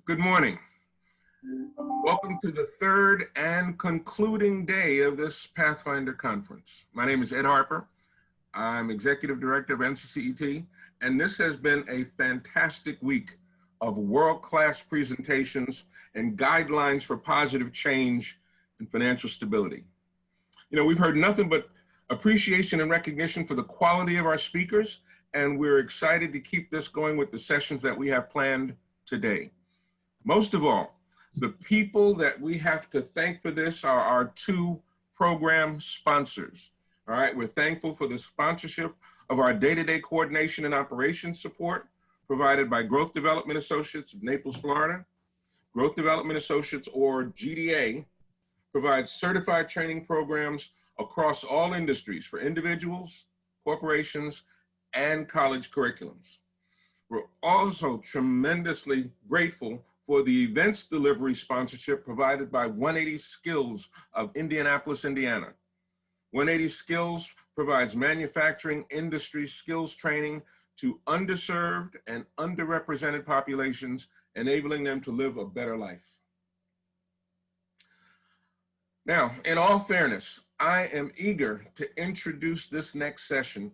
Good morning. Welcome to the third and concluding day of this Pathfinder Conference. My name is Ed Harper. I'm Executive Director of NCCET, and this has been a fantastic week of world-class presentations and guidelines for positive change and financial stability. You know, we've heard nothing but appreciation and recognition for the quality of our speakers, and we're excited to keep this going with the sessions that we have planned today. Most of all, the people that we have to thank for this are our two program sponsors. All right, we're thankful for the sponsorship of our day-to-day coordination and operations support provided by Growth Development Associates of Naples, Florida. Growth Development Associates, or GDA, provides certified training programs across all industries for individuals, corporations, and college curriculums. We're also tremendously grateful for the events delivery sponsorship provided by 180 Skills of Indianapolis, Indiana. 180 Skills provides manufacturing industry skills training to underserved and underrepresented populations, enabling them to live a better life. Now, in all fairness, I am eager to introduce this next session,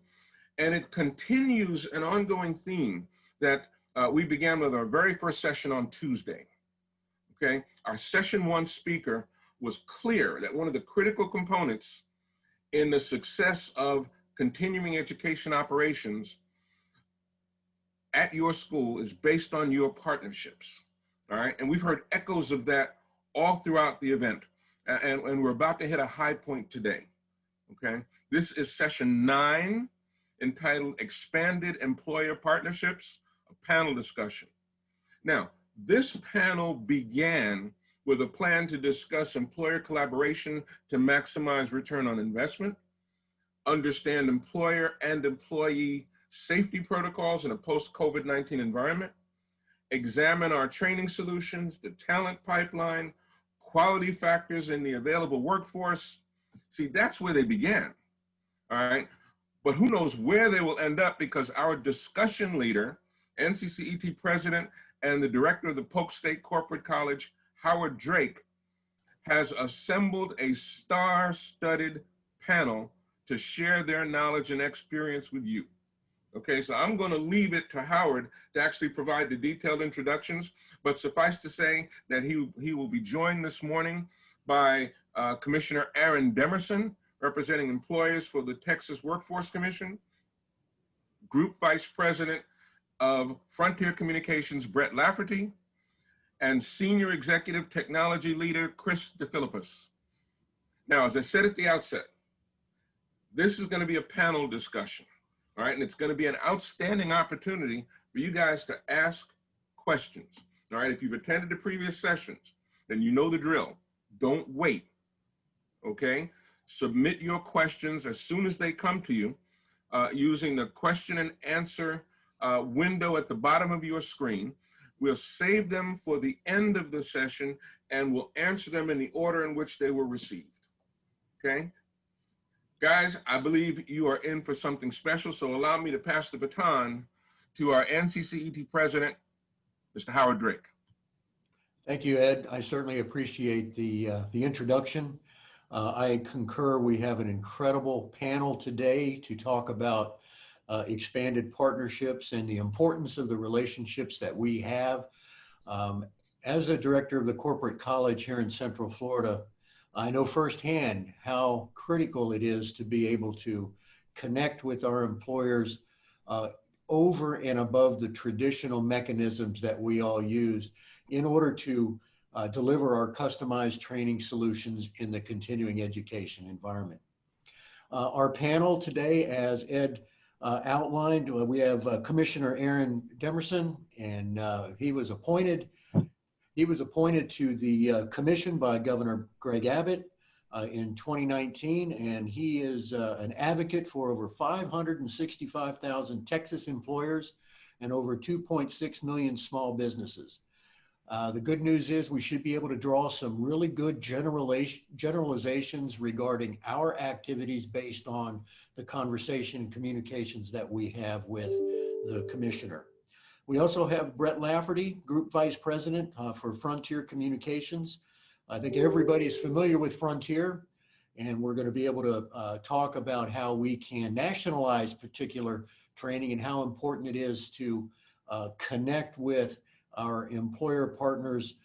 and it continues an ongoing theme that we began with our very first session on Tuesday, okay? Our session one speaker was clear that one of the critical components in the success of continuing education operations at your school is based on your partnerships, all right? And we've heard echoes of that all throughout the event, and we're about to hit a high point today, okay? This is session 9, entitled Expanded Employer Partnerships, a panel discussion. Now, this panel began with a plan to discuss employer collaboration to maximize return on investment, understand employer and employee safety protocols in a post-COVID-19 environment, examine our training solutions, the talent pipeline, quality factors in the available workforce. See, that's where they began, all right? But who knows where they will end up, because our discussion leader, NCCET president and the director of the Polk State Corporate College, Howard Drake, has assembled a star-studded panel to share their knowledge and experience with you. Okay, so I'm going to leave it to Howard to actually provide the detailed introductions, but suffice to say that he will be joined this morning by Commissioner Aaron Demerson, representing employers for the Texas Workforce Commission, Group Vice President of Frontier Communications, Brett Lafferty, and Senior Executive Technology Leader, Chris DeFilippis. Now, as I said at the outset, this is going to be a panel discussion, all right? And it's going to be an outstanding opportunity for you guys to ask questions, all right? If you've attended the previous sessions, then you know the drill. Don't wait, okay? Submit your questions as soon as they come to you using the question and answer window at the bottom of your screen. We'll save them for the end of the session, and we'll answer them in the order in which they were received, okay? Guys, I believe you are in for something special, so allow me to pass the baton to our NCCET president, Mr. Howard Drake. Thank you, Ed. I certainly appreciate the introduction. I concur. We have an incredible panel today to talk about expanded partnerships and the importance of the relationships that we have. As a director of the corporate college here in Central Florida, I know firsthand how critical it is to be able to connect with our employers over and above the traditional mechanisms that we all use in order to deliver our customized training solutions in the continuing education environment. Our panel today, as Ed outlined, we have Commissioner Aaron Demerson, and he was appointed to the commission by Governor Greg Abbott in 2019, and he is an advocate for over 565,000 Texas employers and over 2.6 million small businesses. The good news is we should be able to draw some really good generalizations regarding our activities based on the conversation and communications that we have with the commissioner. We also have Brett Lafferty, Group Vice President for Frontier Communications. I think everybody's familiar with Frontier, and we're going to be able to talk about how we can nationalize particular training and how important it is to connect with our employer partners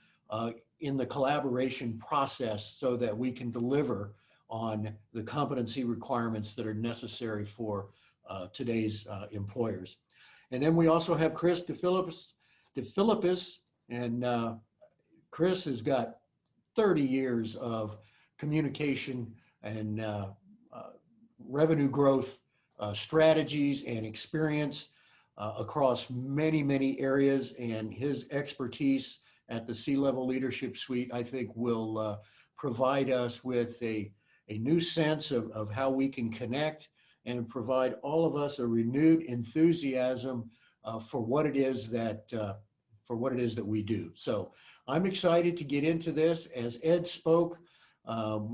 in the collaboration process so that we can deliver on the competency requirements that are necessary for today's employers. And then we also have Chris DeFilippis, and Chris has got 30 years of communication and revenue growth strategies and experience across many, many areas, and his expertise at the C-Level Leadership Suite, I think, will provide us with a new sense of how we can connect and provide all of us a renewed enthusiasm for what it is that we do. So I'm excited to get into this. As Ed spoke,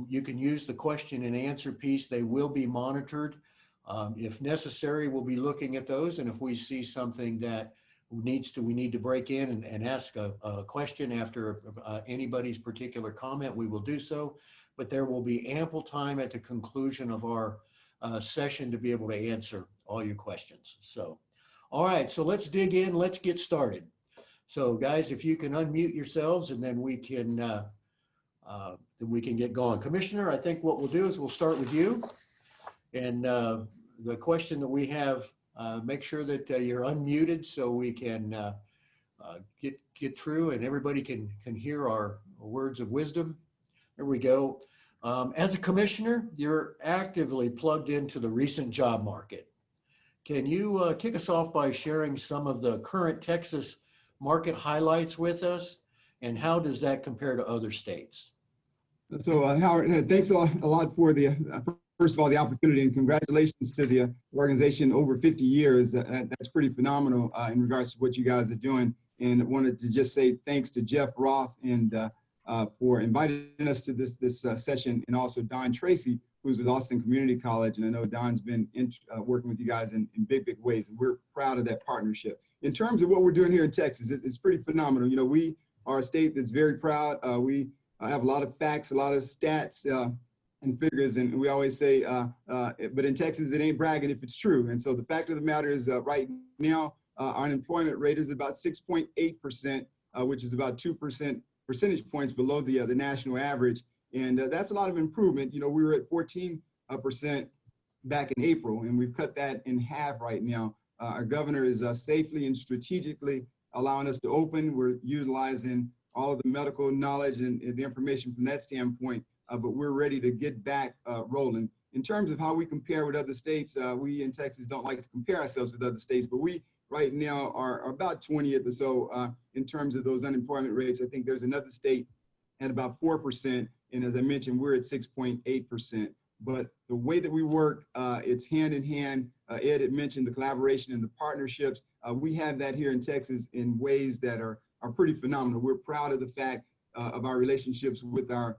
you can use the question and answer piece. They will be monitored. If necessary, we'll be looking at those. And if we see something that we need to break in and ask a question after anybody's particular comment, we will do so. But there will be ample time at the conclusion of our session to be able to answer all your questions. So, all right, so let's dig in. Let's get started. So guys, if you can unmute yourselves, and then we can get going. Commissioner, I think what we'll do is we'll start with you. And the question that we have, make sure that you're unmuted so we can get through and everybody can hear our words of wisdom. There we go. As a commissioner, you're actively plugged into the recent job market. Can you kick us off by sharing some of the current Texas market highlights with us, and how does that compare to other states? So Howard, thanks a lot for the, first of all, the opportunity, and congratulations to the organization over 50 years. That's pretty phenomenal in regards to what you guys are doing. And I wanted to just say thanks to Jeff Roth and for inviting us to this session, and also Don Tracy, who's with Austin Community College. And I know Don's been working with you guys in big ways, and we're proud of that partnership. In terms of what we're doing here in Texas, it's pretty phenomenal. You know, we are a state that's very proud. We have a lot of facts, a lot of stats and figures, and we always say, but in Texas, it ain't bragging if it's true. And so the fact of the matter is right now, our unemployment rate is about 6.8%, which is about 2% percentage points below the national average. And that's a lot of improvement. You know, we were at 14% back in April, and we've cut that in half right now. Our governor is safely and strategically allowing us to open. We're utilizing all of the medical knowledge and the information from that standpoint, but we're ready to get back rolling. In terms of how we compare with other states, we in Texas don't like to compare ourselves with other states, but we right now are about 20th or so in terms of those unemployment rates. I think there's another state at about 4%, and as I mentioned, we're at 6.8%. But the way that we work, it's hand in hand. Ed had mentioned the collaboration and the partnerships. We have that here in Texas in ways that are pretty phenomenal. We're proud of the fact of our relationships with our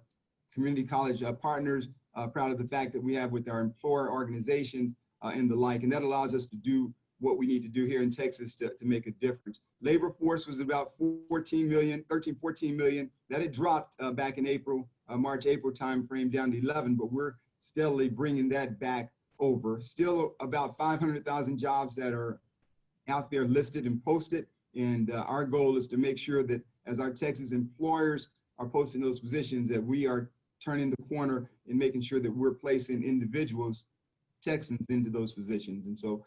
community college partners, proud of the fact that we have with our employer organizations and the like, and that allows us to do what we need to do here in Texas to make a difference. Labor force was about 14 million. That had dropped back in April, March, April timeframe down to 11, but we're steadily bringing that back over. Still about 500,000 jobs that are out there listed and posted. And our goal is to make sure that as our Texas employers are posting those positions, that we are turning the corner and making sure that we're placing individuals, Texans, into those positions. And so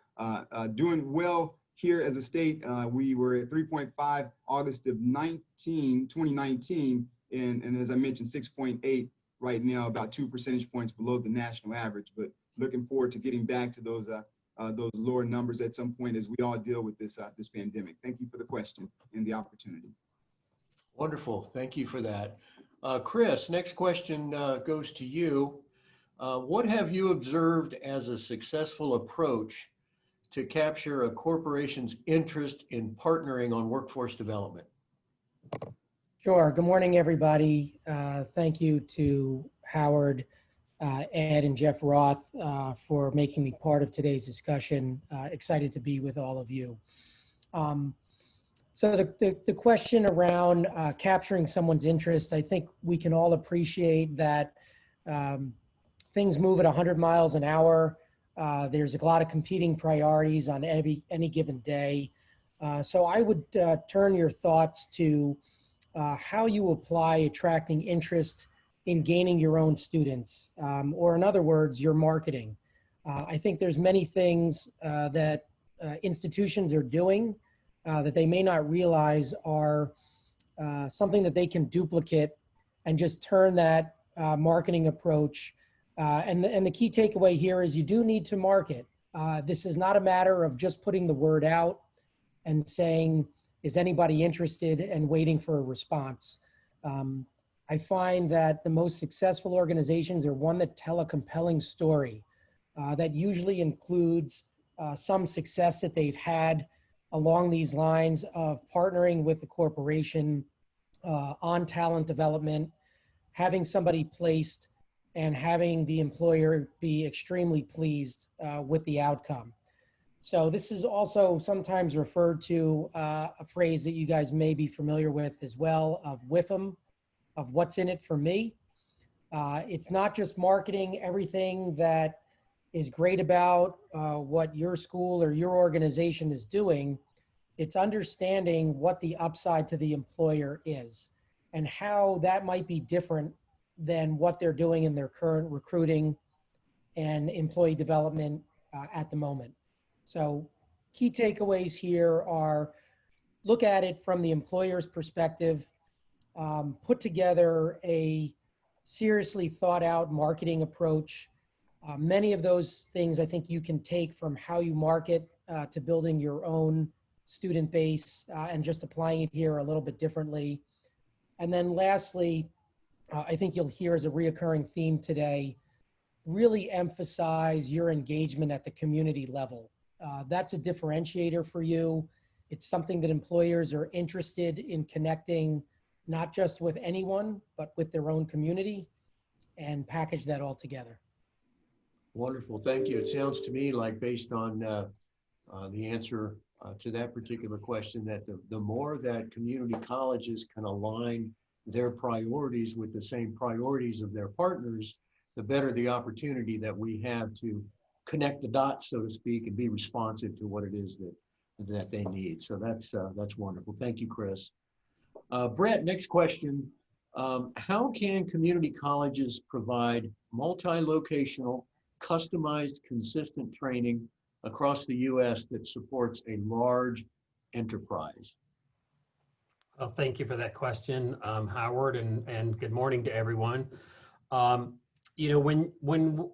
doing well here as a state. We were at 3.5 August of 2019, and as I mentioned, 6.8 right now, about 2 percentage points below the national average. But looking forward to getting back to those lower numbers at some point as we all deal with this pandemic. Thank you for the question and the opportunity. Wonderful. Thank you for that. Chris, next question goes to you. What have you observed as a successful approach to capture a corporation's interest in partnering on workforce development? Sure. Good morning, everybody. Thank you to Howard, Ed, and Jeff Roth for making me part of today's discussion. Excited to be with all of you. So the question around capturing someone's interest, I think we can all appreciate that things move at 100 miles an hour. There's a lot of competing priorities on any given day. So I would turn your thoughts to how you apply attracting interest in gaining your own students, or in other words, your marketing. I think there's many things that institutions are doing that they may not realize are something that they can duplicate and just turn that marketing approach. And the key takeaway here is you do need to market. This is not a matter of just putting the word out and saying, is anybody interested, and waiting for a response. I find that the most successful organizations are one that tell a compelling story that usually includes some success that they've had along these lines of partnering with the corporation on talent development, having somebody placed, and having the employer be extremely pleased with the outcome. So this is also sometimes referred to a phrase that you guys may be familiar with as well, of WIFM, of what's in it for me. It's not just marketing everything that is great about what your school or your organization is doing. It's understanding what the upside to the employer is and how that might be different than what they're doing in their current recruiting and employee development at the moment. So key takeaways here are: look at it from the employer's perspective, put together a seriously thought out marketing approach. Many of those things I think you can take from how you market to building your own student base and just applying it here a little bit differently. And then lastly, I think you'll hear as a reoccurring theme today, really emphasize your engagement at the community level. That's a differentiator for you. It's something that employers are interested in connecting, not just with anyone, but with their own community, and package that all together. Wonderful, thank you. It sounds to me like, based on the answer to that particular question, that the more that community colleges can align their priorities with the same priorities of their partners, the better the opportunity that we have to connect the dots, so to speak, and be responsive to what it is that they need. So that's wonderful. Thank you, Chris. Brett, next question. How can community colleges provide multi-locational, customized, consistent training across the U.S. that supports a large enterprise? Well, thank you for that question, Howard, and good morning to everyone. You know, when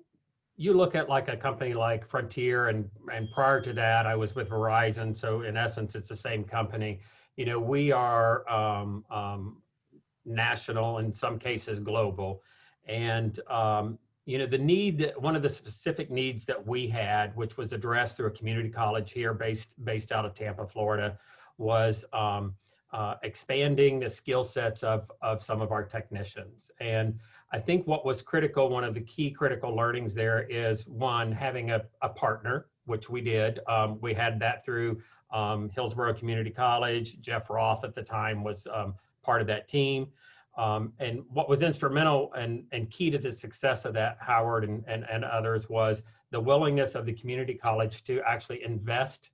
you look at like a company like Frontier, and prior to that, I was with Verizon, so in essence, it's the same company. You know, we are national, in some cases global, and you know, one of the specific needs that we had, which was addressed through a community college here based out of Tampa, Florida, was expanding the skill sets of some of our technicians. And I think what was critical, one of the key critical learnings there is, one, having a partner, which we did. We had that through Hillsborough Community College. Jeff Roth at the time was part of that team. And what was instrumental and key to the success of that, Howard and others, was the willingness of the community college to actually invest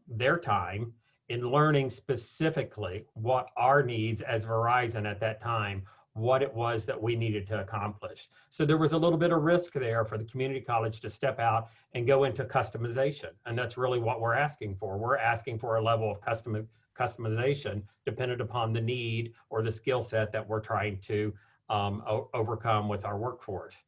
their time in learning specifically what our needs as Verizon at that time, what it was that we needed to accomplish. So there was a little bit of risk there for the community college to step out and go into customization. And that's really what we're asking for. We're asking for a level of customization dependent upon the need or the skill set that we're trying to overcome with our workforce.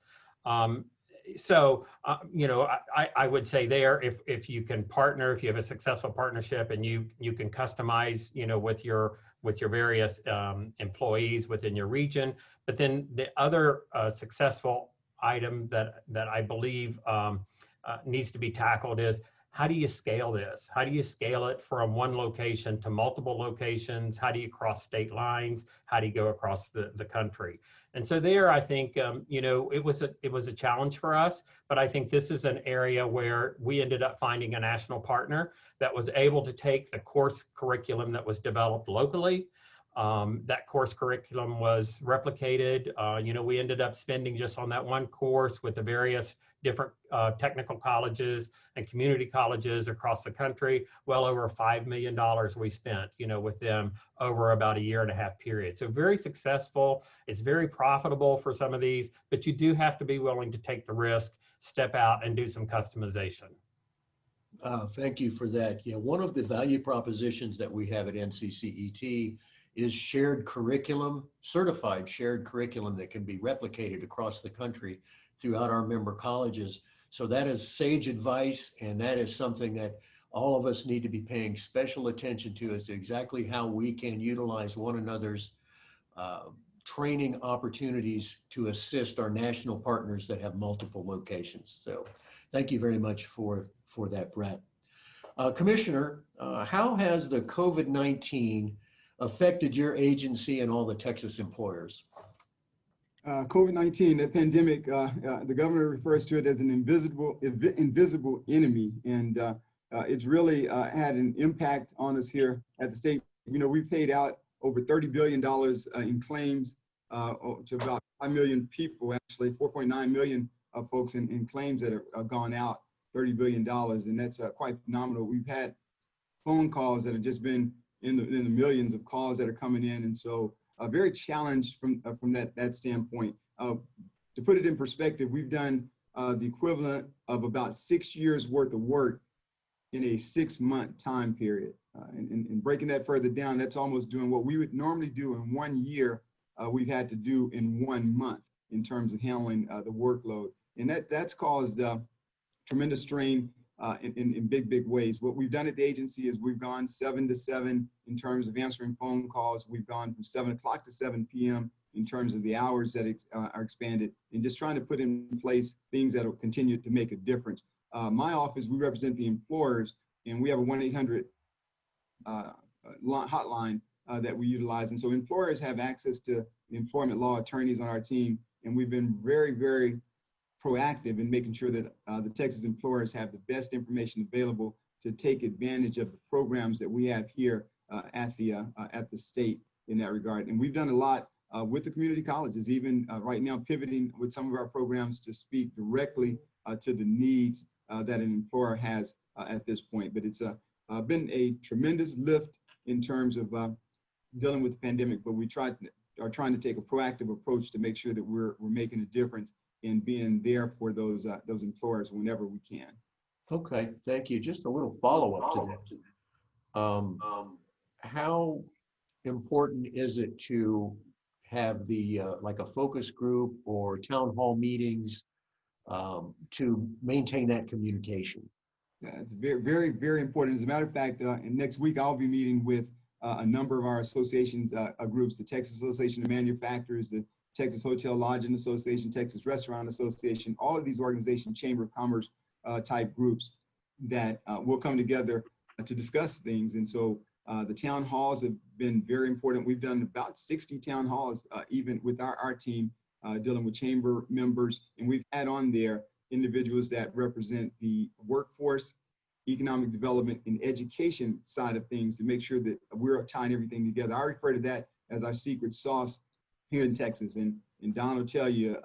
You know, I would say there, if you can partner, if you have a successful partnership and you can customize, you know, with your various employees within your region. But then the other successful item that I believe needs to be tackled is, how do you scale this? How do you scale it from one location to multiple locations? How do you cross state lines? How do you go across the country? And so there, I think, you know, it was a challenge for us, but I think this is an area where we ended up finding a national partner that was able to take the course curriculum that was developed locally. That course curriculum was replicated. You know, we ended up spending just on that one course with the various different technical colleges and community colleges across the country, well over $5 million we spent, you know, with them over about a 1.5 year period. So very successful. It's very profitable for some of these, but you do have to be willing to take the risk, step out and do some customization. Thank you for that. Yeah, one of the value propositions that we have at NCCET is shared curriculum, certified shared curriculum that can be replicated across the country throughout our member colleges. So that is sage advice, and that is something that all of us need to be paying special attention to as to exactly how we can utilize one another's training opportunities to assist our national partners that have multiple locations. So thank you very much for that, Brett. Commissioner, how has the COVID-19 affected your agency and all the Texas employers? COVID-19, the pandemic, the governor refers to it as an invisible enemy, and it's really had an impact on us here at the state. You know, we've paid out over $30 billion in claims to about 5 million people, actually 4.9 million folks in claims that have gone out, $30 billion, and that's quite phenomenal. We've had phone calls that have just been in the millions of calls that are coming in, and so very challenged from that standpoint. To put it in perspective, we've done the equivalent of about 6 years worth of work in a 6-month time period. And breaking that further down, that's almost doing what we would normally do in 1 year, we've had to do in 1 month in terms of handling the workload. And that's caused tremendous strain in big ways. What we've done at the agency is we've gone 7 to 7 in terms of answering phone calls. We've gone from 7 o'clock to 7 p.m. in terms of the hours that are expanded, and just trying to put in place things that will continue to make a difference. My office, we represent the employers, and we have a 1-800 hotline that we utilize. And so employers have access to employment law attorneys on our team, and we've been very proactive in making sure that the Texas employers have the best information available to take advantage of the programs that we have here at the state in that regard. And we've done a lot with the community colleges, even right now pivoting with some of our programs to speak directly to the needs that an employer has at this point. But it's been a tremendous lift in terms of dealing with the pandemic, but we are trying to take a proactive approach to make sure that we're making a difference in being there for those employers whenever we can. Okay, thank you. Just a little follow-up to that. How important is it to have the like a focus group or town hall meetings to maintain that communication? Yeah, it's very important. As a matter of fact, next week I'll be meeting with a number of our associations groups, the Texas Association of Manufacturers, the Texas Hotel Lodging Association, Texas Restaurant Association, all of these organizations, Chamber of Commerce type groups that will come together to discuss things. And so the town halls have been very important. We've done about 60 town halls, even with our team dealing with chamber members. And we've had on there individuals that represent the workforce, economic development, and education side of things to make sure that we're tying everything together. I refer to that as our secret sauce here in Texas. And Don will tell you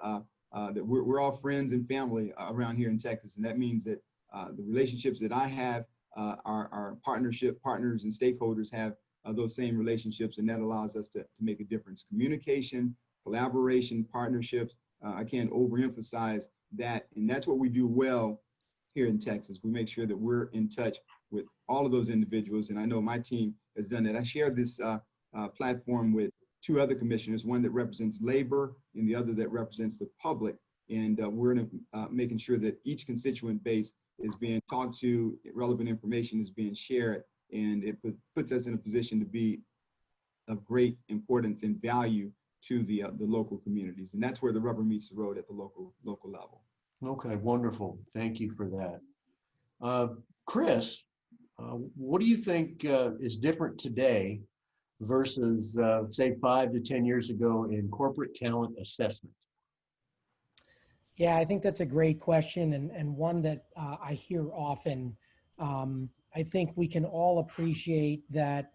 that we're all friends and family around here in Texas. And that means that the relationships that I have, our partners and stakeholders have those same relationships, and that allows us to make a difference. Communication, collaboration, partnerships, I can't overemphasize that. And that's what we do well here in Texas. We make sure that we're in touch with all of those individuals. And I know my team has done that. I share this platform with 2 other commissioners, one that represents labor and the other that represents the public. And we're making sure that each constituent base is being talked to, relevant information is being shared, and it puts us in a position to be of great importance and value to the local communities. And that's where the rubber meets the road at the local level. Okay, wonderful. Thank you for that. Chris, what do you think is different today versus, say, 5 to 10 years ago in corporate talent assessment? Yeah, I think that's a great question and one that I hear often. I think we can all appreciate that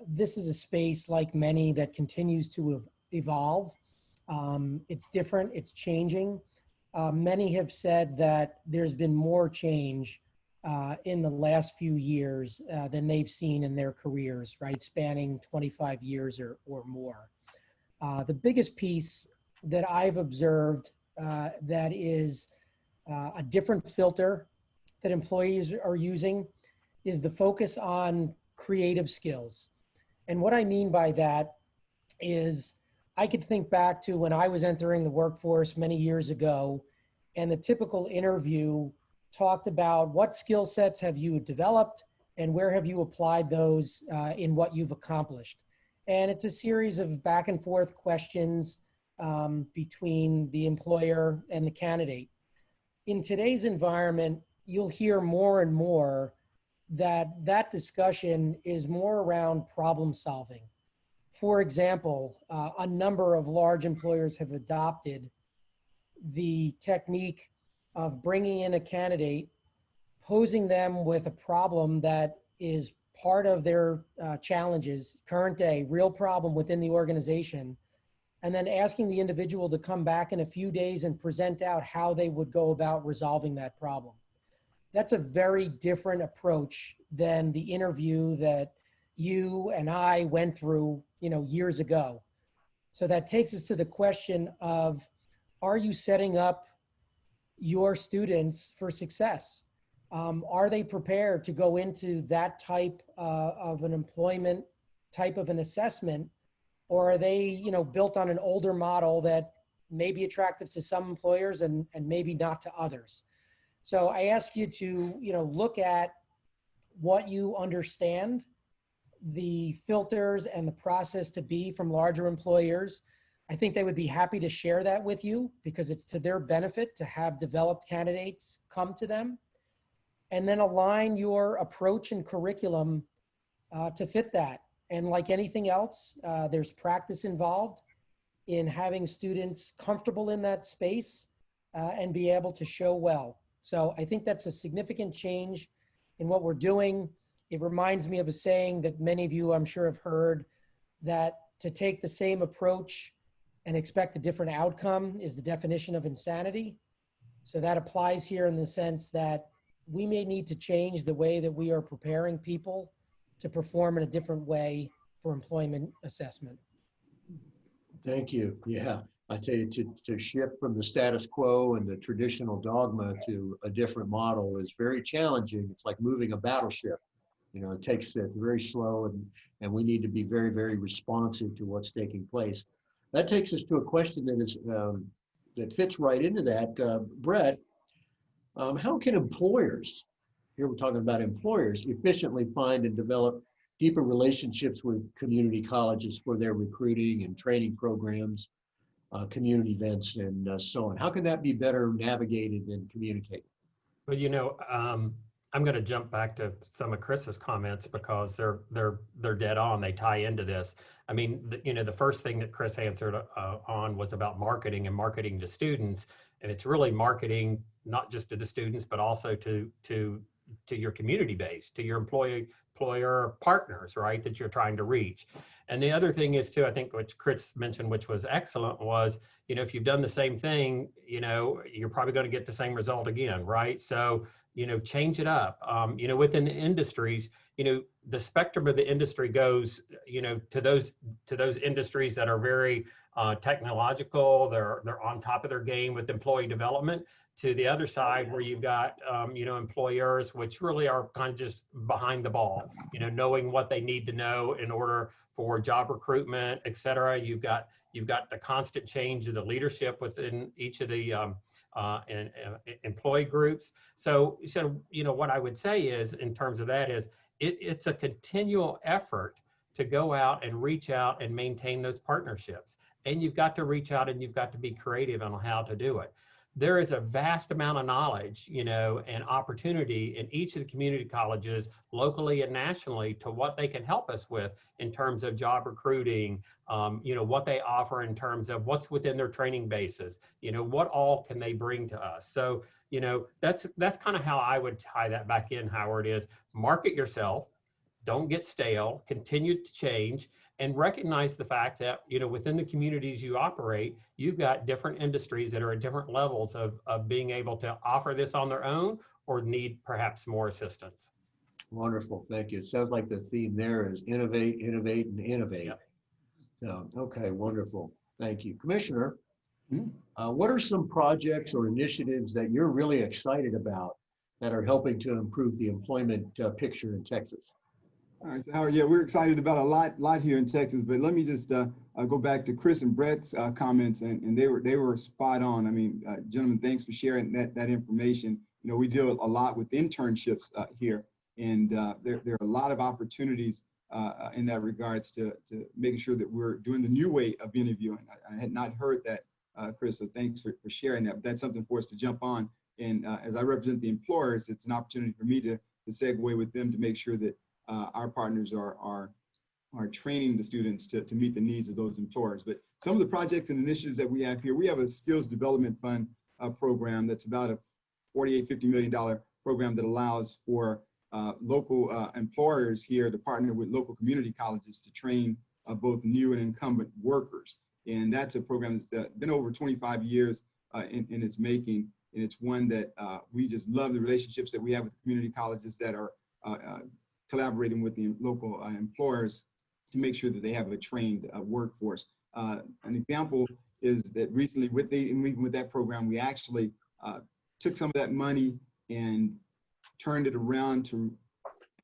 this is a space like many that continues to evolve. It's different, it's changing. Many have said that there's been more change in the last few years than they've seen in their careers, right? Spanning 25 years or more. The biggest piece that I've observed that is a different filter that employees are using is the focus on creative skills. And what I mean by that is I could think back to when I was entering the workforce many years ago, and the typical interview talked about what skill sets have you developed and where have you applied those in what you've accomplished. And it's a series of back and forth questions between the employer and the candidate. In today's environment, you'll hear more and more that discussion is more around problem solving. For example, a number of large employers have adopted the technique of bringing in a candidate, posing them with a problem that is part of their challenges, current day, real problem within the organization, and then asking the individual to come back in a few days and present out how they would go about resolving that problem. That's a very different approach than the interview that you and I went through, years ago. So that takes us to the question of, are you setting up your students for success? Are they prepared to go into that type of an employment type of an assessment? Or are they, built on an older model that may be attractive to some employers and maybe not to others? So I ask you to, look at what you understand the filters and the process to be from larger employers. I think they would be happy to share that with you because it's to their benefit to have developed candidates come to them. And then align your approach and curriculum to fit that. And like anything else, there's practice involved in having students comfortable in that space and be able to show well. So I think that's a significant change in what we're doing. It reminds me of a saying that many of you, I'm sure, have heard, that to take the same approach and expect a different outcome is the definition of insanity. So that applies here in the sense that we may need to change the way that we are preparing people to perform in a different way for employment assessment. Thank you. Yeah, I tell you, to shift from the status quo and the traditional dogma to a different model is very challenging. It's like moving a battleship. It takes it very slow, and we need to be very, very responsive to what's taking place. That takes us to a question that is that fits right into that. Brett, how can employers, here we're talking about employers, efficiently find and develop deeper relationships with community colleges for their recruiting and training programs, community events, and so on? How can that be better navigated and communicated? Well, I'm going to jump back to some of Chris's comments because they're dead on. They tie into this. I mean, the first thing that Chris answered on was about marketing and marketing to students, and it's really marketing not just to the students but also to your community base, to your employer partners, right, that you're trying to reach. And the other thing is too, I think, which Chris mentioned, which was excellent, was if you've done the same thing, you're probably going to get the same result again, right? So change it up. Within the industries, the spectrum of the industry goes, to those industries that are very technological, they're on top of their game with employee development, to the other side where you've got, employers, which really are kind of just behind the ball, knowing what they need to know in order for job recruitment, et cetera. You've got the constant change of the leadership within each of the employee groups. So what I would say is, in terms of that, is it's a continual effort to go out and reach out and maintain those partnerships. And you've got to reach out and you've got to be creative on how to do it. there is a vast amount of knowledge, and opportunity in each of the community colleges, locally and nationally, to what they can help us with in terms of job recruiting, what they offer in terms of what's within their training bases, what all can they bring to us. So, that's kind of how I would tie that back in, Howard, is market yourself, don't get stale, continue to change, and recognize the fact that, within the communities you operate, you've got different industries that are at different levels of being able to offer this on their own or need perhaps more assistance. Wonderful, thank you. It sounds like the theme there is innovate, innovate, and innovate. Yep. So, okay, wonderful. Thank you. Commissioner, Mhm. what are some projects or initiatives that you're really excited about that are helping to improve the employment picture in Texas? All right, so Howard, yeah, we're excited about a lot here in Texas, but let me just go back to Chris and Brett's comments, and they were spot on. I mean, gentlemen, thanks for sharing that information. We deal a lot with internships here, and there are a lot of opportunities in that regards to making sure that we're doing the new way of interviewing. I had not heard that, Chris, so thanks for sharing that. But that's something for us to jump on. And as I represent the employers, it's an opportunity for me to segue with them to make sure that our partners are training the students to meet the needs of those employers. But some of the projects and initiatives that we have here, we have a skills development fund program that's about a $48–50 million program that allows for local employers here to partner with local community colleges to train both new and incumbent workers. And that's a program that's been over 25 years in its making. And it's one that we just love the relationships that we have with the community colleges that are collaborating with the local employers to make sure that they have a trained workforce. An example is that recently with that program, we actually took some of that money and turned it around to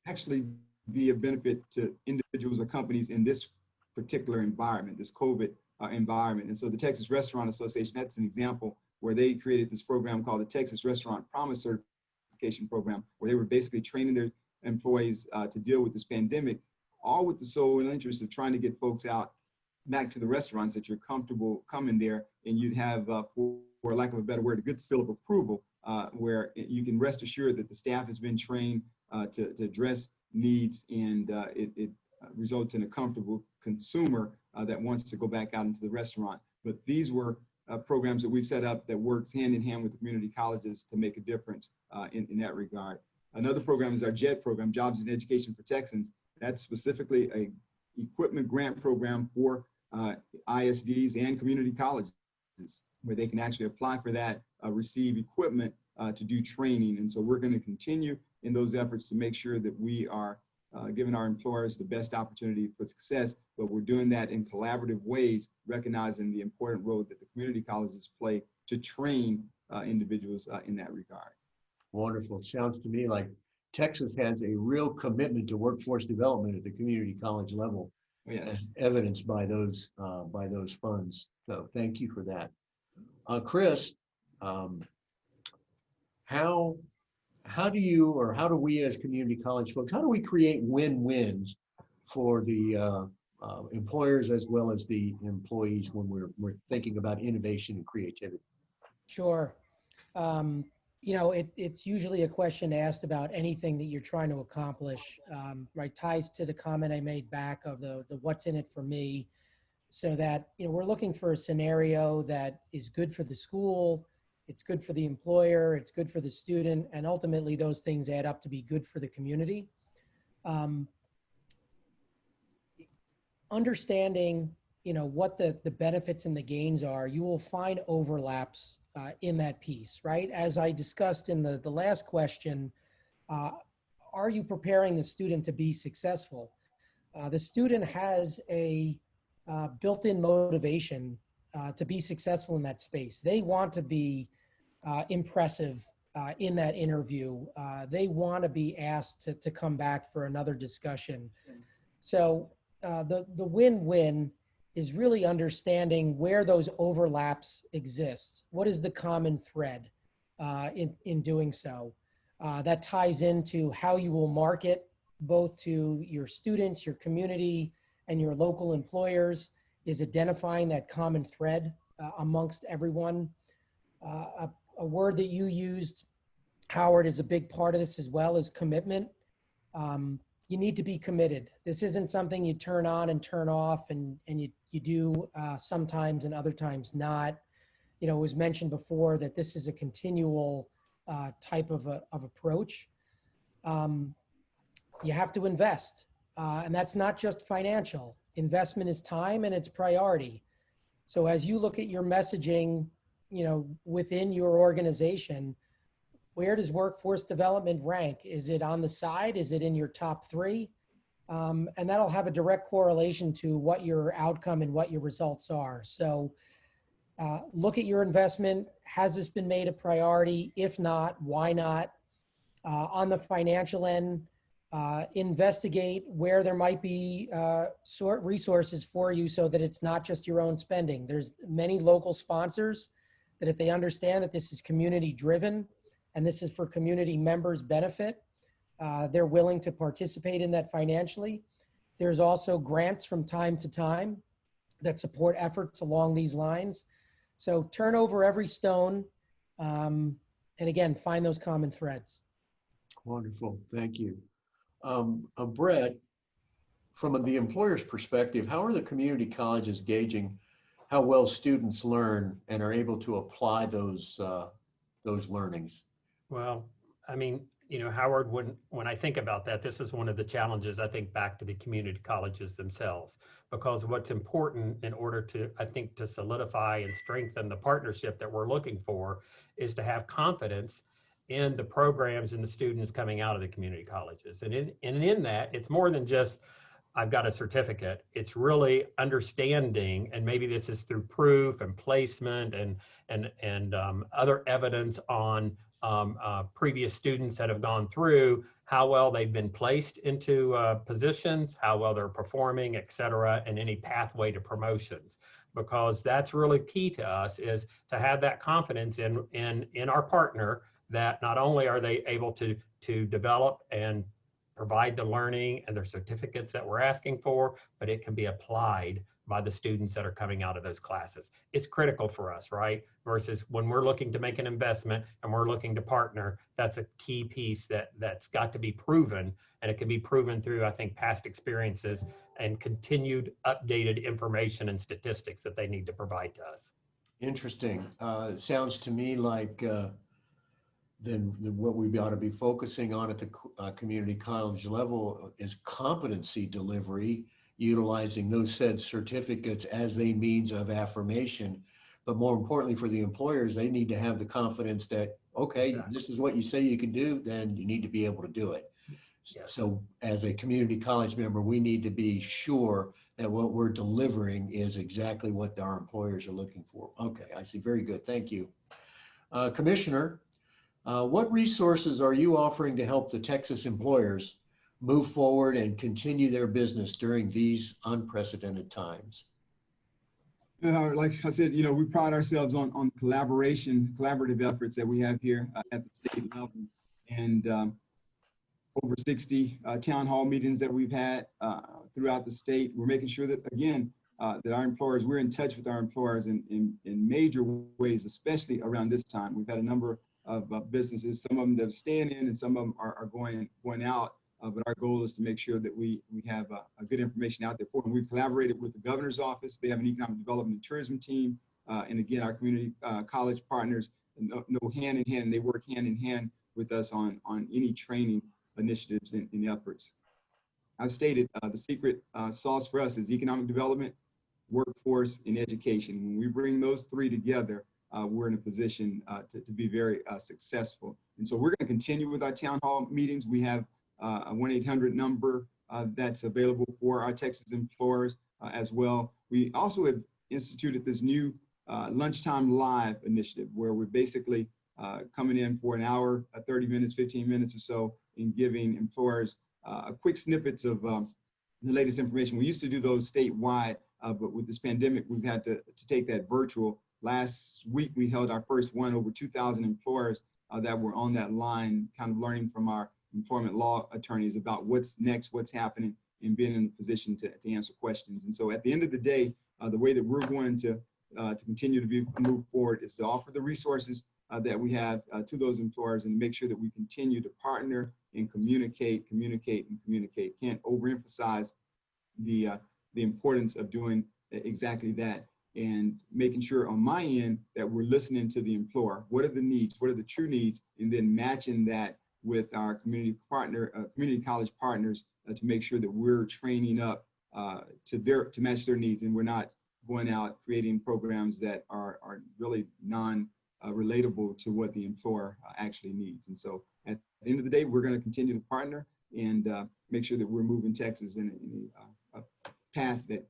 actually be a benefit to individuals or companies in this particular environment, this COVID environment. And so the Texas Restaurant Association, that's an example where they created this program called the Texas Restaurant Promise Certification Program, where they were basically training their employees to deal with this pandemic, all with the sole interest of trying to get folks out back to the restaurants that you're comfortable coming there, and you'd have, for lack of a better word, a good seal of approval, where you can rest assured that the staff has been trained to address needs, and it results in a comfortable consumer that wants to go back out into the restaurant. But these were programs that we've set up that works hand in hand with the community colleges to make a difference in that regard. Another program is our JET program, Jobs and Education for Texans. That's specifically a equipment grant program for ISDs and community colleges, where they can actually apply for that, receive equipment to do training. And so we're going to continue in those efforts to make sure that we are giving our employers the best opportunity for success, but we're doing that in collaborative ways, recognizing the important role that the community colleges play to train individuals in that regard. Wonderful. It sounds to me like Texas has a real commitment to workforce development at the community college level, Yes. as evidenced by those funds. So thank you for that. Chris, how do you, or how do we as community college folks, how do we create win-wins for the employers as well as the employees when we're thinking about innovation and creativity? Sure. It's usually a question asked about anything that you're trying to accomplish, right? Ties to the comment I made back of the what's in it for me, so that, we're looking for a scenario that is good for the school, it's good for the employer, it's good for the student, and ultimately those things add up to be good for the community. Understanding, what the benefits and the gains are, you will find overlaps in that piece, right? As I discussed in the last question, are you preparing the student to be successful? The student has a built-in motivation to be successful in that space. They want to be impressive in that interview. They want to be asked to come back for another discussion. So the win-win is really understanding where those overlaps exist. What is the common thread in doing so? That ties into how you will market both to your students, your community, and your local employers, is identifying that common thread amongst everyone. a word that you used, Howard, is a big part of this as well, is commitment. You need to be committed. This isn't something you turn on and turn off and you do sometimes and other times not. You know, it was mentioned before that this is a continual type of approach. You have to invest, and that's not just financial. Investment is time and it's priority. So as you look at your messaging, you know, within your organization, where does workforce development rank? Is it on the side? Is it in your top 3? And that'll have a direct correlation to what your outcome and what your results are. So look at your investment. Has this been made a priority? If not, why not? On the financial end, investigate where there might be resources for you so that it's not just your own spending. There's many local sponsors that if they understand that this is community driven and this is for community members' benefit, they're willing to participate in that financially. There's also grants from time to time that support efforts along these lines. So turn over every stone and again, find those common threads. Wonderful, thank you. Brett, from the employer's perspective, how are the community colleges gauging how well students learn and are able to apply those learnings? Well, I mean, you know, Howard, when I think about that, this is one of the challenges, I think, back to the community colleges themselves, because what's important in order to, I think, to solidify and strengthen the partnership that we're looking for is to have confidence in the programs and the students coming out of the community colleges. And in that, it's more than just, I've got a certificate. It's really understanding, and maybe this is through proof and placement and other evidence on previous students that have gone through, how well they've been placed into positions, how well they're performing, et cetera, and any pathway to promotions. Because that's really key to us, is to have that confidence in our partner, that not only are they able to develop and provide the learning and their certificates that we're asking for, but it can be applied by the students that are coming out of those classes. It's critical for us, right? Versus when we're looking to make an investment and we're looking to partner, that's a key piece that's got to be proven, and it can be proven through, I think, past experiences and continued updated information and statistics that they need to provide to us. Interesting. Sounds to me like then what we ought to be focusing on at the community college level is competency delivery, utilizing those said certificates as a means of affirmation. But more importantly for the employers, they need to have the confidence that, okay, Exactly. This is what you say you can do, then you need to be able to do it. Yes. So as a community college member, we need to be sure that what we're delivering is exactly what our employers are looking for. Okay, I see. Very good. Thank you. Commissioner, what resources are you offering to help the Texas employers move forward and continue their business during these unprecedented times? Like I said, you know, we pride ourselves on collaborative efforts that we have here at the state level, and over 60 town hall meetings that we've had throughout the state. We're making sure that, again, that our employers, we're in touch with our employers in major ways, especially around this time. We've had a number of businesses, some of them that are staying in and some of them are going out. But our goal is to make sure that we have a good information out there for them. We've collaborated with the governor's office. They have an economic development and tourism team. And again, our community college partners know hand in hand, and they work hand in hand with us on any training initiatives and efforts. I've stated the secret sauce for us is economic development, workforce, and education. When we bring those three together, we're in a position to be very successful. And so we're going to continue with our town hall meetings. We have a 1-800 number that's available for our Texas employers as well. We also have instituted this new lunchtime live initiative where we're basically coming in for an hour, 30 minutes, 15 minutes or so, and giving employers quick snippets of the latest information. We used to do those statewide, but with this pandemic, we've had to take that virtual. Last week, we held our first one, over 2,000 employers that were on that line, kind of learning from our employment law attorneys about what's next, what's happening, and being in a position to answer questions. And so at the end of the day, the way that we're going to continue to move forward is to offer the resources that we have to those employers and make sure that we continue to partner and communicate. Can't overemphasize the importance of doing exactly that, and making sure on my end that we're listening to the employer. What are the needs? What are the true needs? And then matching that with our community college partners to make sure that we're training up to match their needs, and we're not going out creating programs that are really relatable to what the employer actually needs. And so at the end of the day, we're going to continue to partner and make sure that we're moving Texas in a path that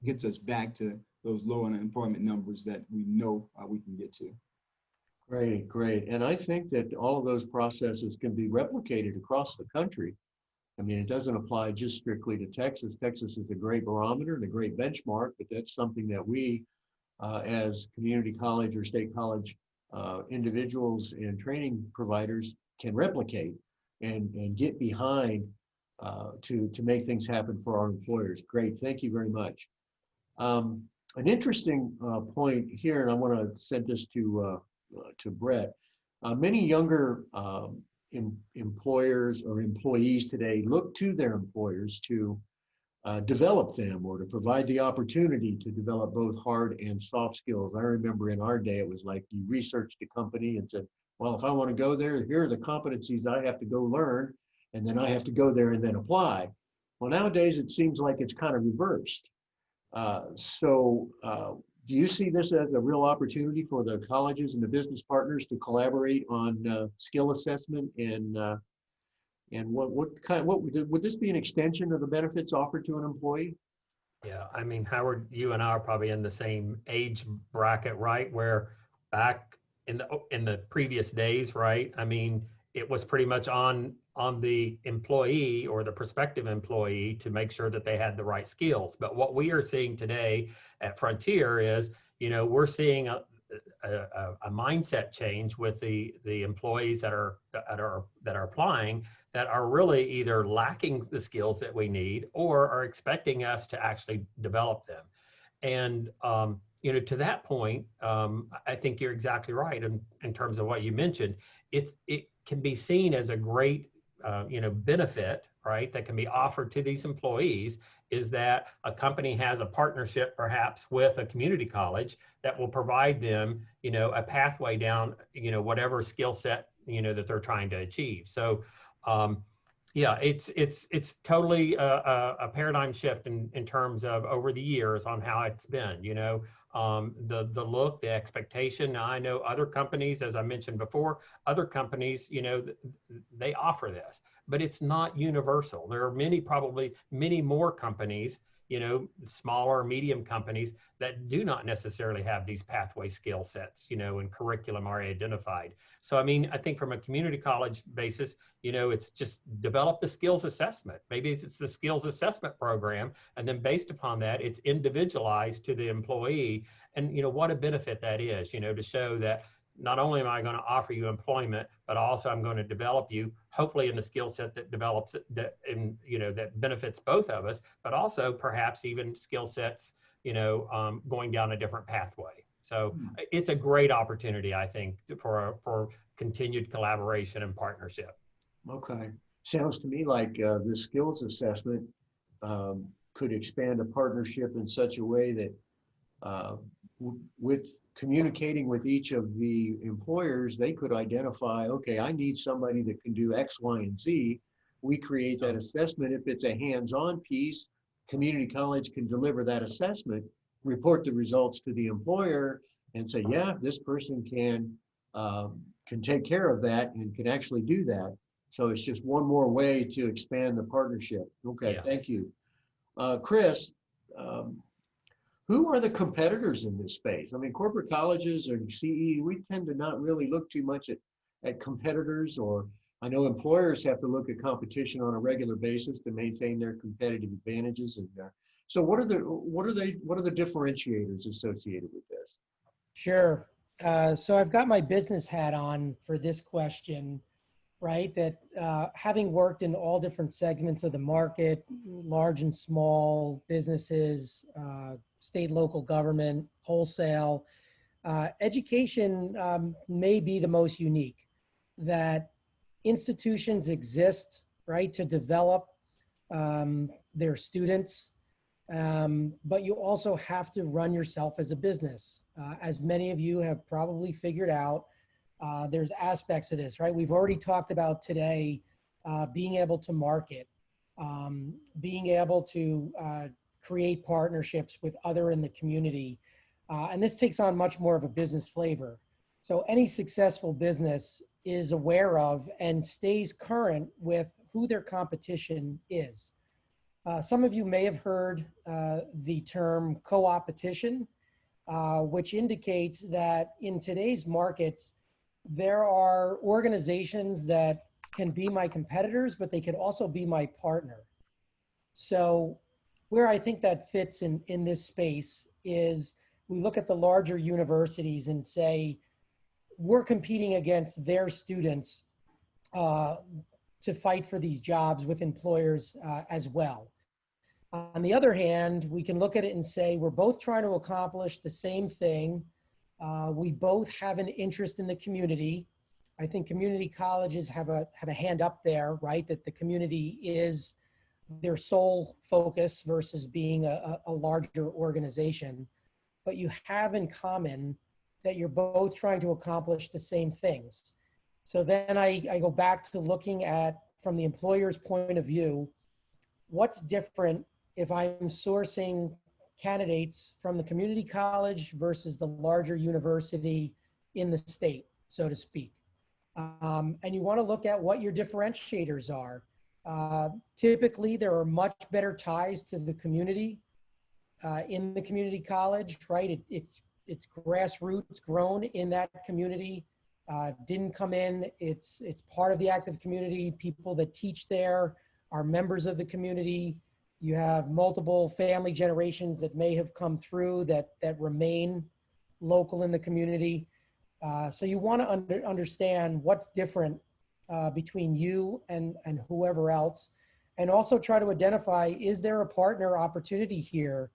gets us back to those low unemployment numbers that we know we can get to. Great, great. And I think that all of those processes can be replicated across the country. I mean, it doesn't apply just strictly to Texas. Texas is a great barometer and a great benchmark, but that's something that we, as community college or state college individuals and training providers, can replicate and get behind to make things happen for our employers. Great, thank you very much. An interesting point here, and I want to send this to Brett. Many younger employers or employees today look to their employers to develop them or to provide the opportunity to develop both hard and soft skills. I remember in our day, it was like you researched a company and said, well, if I want to go there, here are the competencies I have to go learn, and then I have to go there and then apply. Well, nowadays, it seems like it's kind of reversed. Do you see this as a real opportunity for the colleges and the business partners to collaborate on skill assessment, and what would this be an extension of the benefits offered to an employee? Yeah, I mean, Howard, you and I are probably in the same age bracket, right? Where back in the previous days, right? I mean, it was pretty much on the employee or the prospective employee to make sure that they had the right skills. But what we are seeing today at Frontier is, we're seeing a mindset change with the employees that are applying, that are really either lacking the skills that we need or are expecting us to actually develop them. And to that point, I think you're exactly right in terms of what you mentioned. It can be seen as a great benefit, right, that can be offered to these employees, is that a company has a partnership perhaps with a community college that will provide them, a pathway down, whatever skill set, that they're trying to achieve. So, yeah, it's totally a paradigm shift in terms of over the years on how it's been, the look, the expectation. Now, I know other companies, as I mentioned before, other companies, they offer this, but it's not universal. There are probably many more companies, smaller, medium companies that do not necessarily have these pathway skill sets, and curriculum are identified. So, I mean, I think from a community college basis, it's just develop the skills assessment. Maybe it's the skills assessment program, and then based upon that, it's individualized to the employee. And, what a benefit that is, to show that not only am I going to offer you employment, but also I'm going to develop you, hopefully in the skill set that develops that benefits both of us, but also perhaps even skill sets, going down a different pathway. So it's a great opportunity, I think, for continued collaboration and partnership. Okay. Sounds to me like the skills assessment could expand a partnership in such a way that with communicating with each of the employers, they could identify, okay, I need somebody that can do X, Y, and Z. We create that assessment. If it's a hands-on piece, community college can deliver that assessment, report the results to the employer, and say, yeah, this person can take care of that and can actually do that. So it's just one more way to expand the partnership. Okay, yeah. Thank you. Chris, who are the competitors in this space? I mean, corporate colleges or CE, we tend to not really look too much at competitors, or I know employers have to look at competition on a regular basis to maintain their competitive advantages. And so what are the differentiators associated with this? Sure. So I've got my business hat on for this question, right? That having worked in all different segments of the market, large and small businesses, state, local government, wholesale, Education may be the most unique, that institutions exist, right, to develop their students, but you also have to run yourself as a business. As many of you have probably figured out, there's aspects of this, right? We've already talked about today being able to market, being able to create partnerships with other in the community. And this takes on much more of a business flavor. So any successful business is aware of and stays current with who their competition is. Some of you may have heard the term co-opetition, which indicates that in today's markets, there are organizations that can be my competitors, but they can also be my partner. So where I think that fits in this space is we look at the larger universities and say, we're competing against their students to fight for these jobs with employers as well. On the other hand, we can look at it and say, we're both trying to accomplish the same thing. We both have an interest in the community. I think community colleges have a hand up there, right? That the community is their sole focus versus being a larger organization. But you have in common that you're both trying to accomplish the same things. So then I go back to looking at, from the employer's point of view, what's different if I'm sourcing candidates from the community college versus the larger university in the state, so to speak. And you want to look at what your differentiators are. Typically, there are much better ties to the community in the community college, right? It's grassroots grown in that community, didn't come in. It's part of the active community. People that teach there are members of the community. You have multiple family generations that may have come through that remain local in the community. So you want to understand what's different between you and whoever else, and also try to identify, is there a partner opportunity here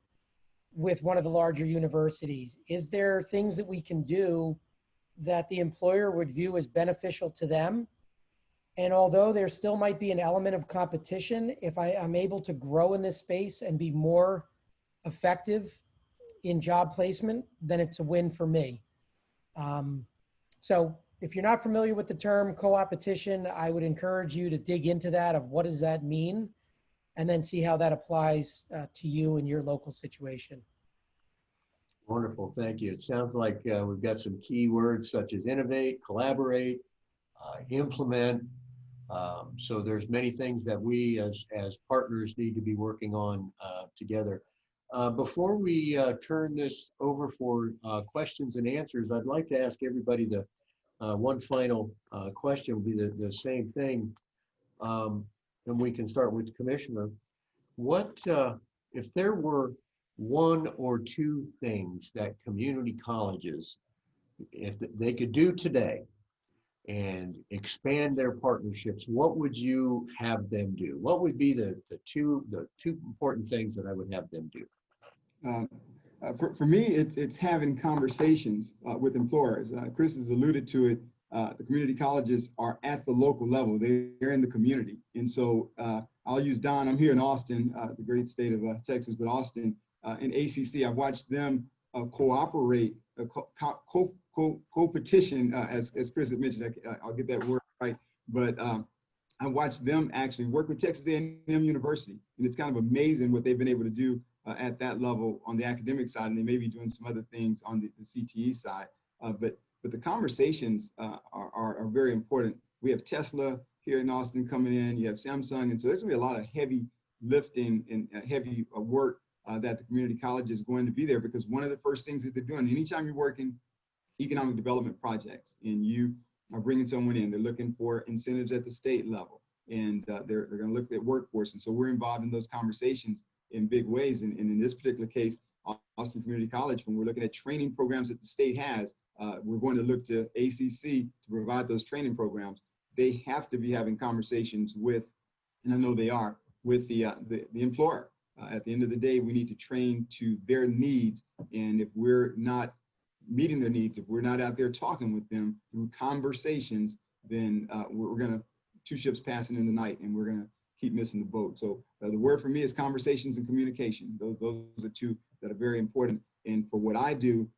with one of the larger universities? Is there things that we can do that the employer would view as beneficial to them? And although there still might be an element of competition, if I'm able to grow in this space and be more effective in job placement, then it's a win for me. So if you're not familiar with the term co-opetition, I would encourage you to dig into that, of what does that mean, and then see how that applies to you and your local situation. Wonderful, thank you. It sounds like we've got some key words such as innovate, collaborate, implement. So there's many things that we as partners need to be working on together. Before we turn this over for questions and answers, I'd like to ask everybody the one final question will be the same thing. And we can start with the Commissioner. What, if there were one or two things that community colleges, if they could do today and expand their partnerships, what would you have them do? What would be the two important things that I would have them do? For me, it's having conversations with employers. Chris has alluded to it. The community colleges are at the local level. They're in the community. And so I'll use Don. I'm here in Austin, the great state of Texas, but Austin, in ACC, I've watched them cooperate, co-petition, as Chris had mentioned. I'll get that word right. But I watched them actually work with Texas A&M University. And it's kind of amazing what they've been able to do at that level on the academic side, and they may be doing some other things on the CTE side. But the conversations are very important. We have Tesla here in Austin coming in, you have Samsung, and so there's gonna be a lot of heavy lifting and heavy work that the community college is going to be there, because one of the first things that they're doing, anytime you're working economic development projects and you are bringing someone in, they're looking for incentives at the state level, and they're gonna look at workforce. And so we're involved in those conversations in big ways. And in this particular case, Austin Community College, when we're looking at training programs that the state has, we're going to look to ACC to provide those training programs. They have to be having conversations with, and I know they are, with the employer. At the end of the day, we need to train to their needs. And if we're not meeting their needs, if we're not out there talking with them through conversations, then we're going to two ships passing in the night, and we're going to keep missing the boat. So the word for me is conversations and communication. Those are two that are very important. And for what I do,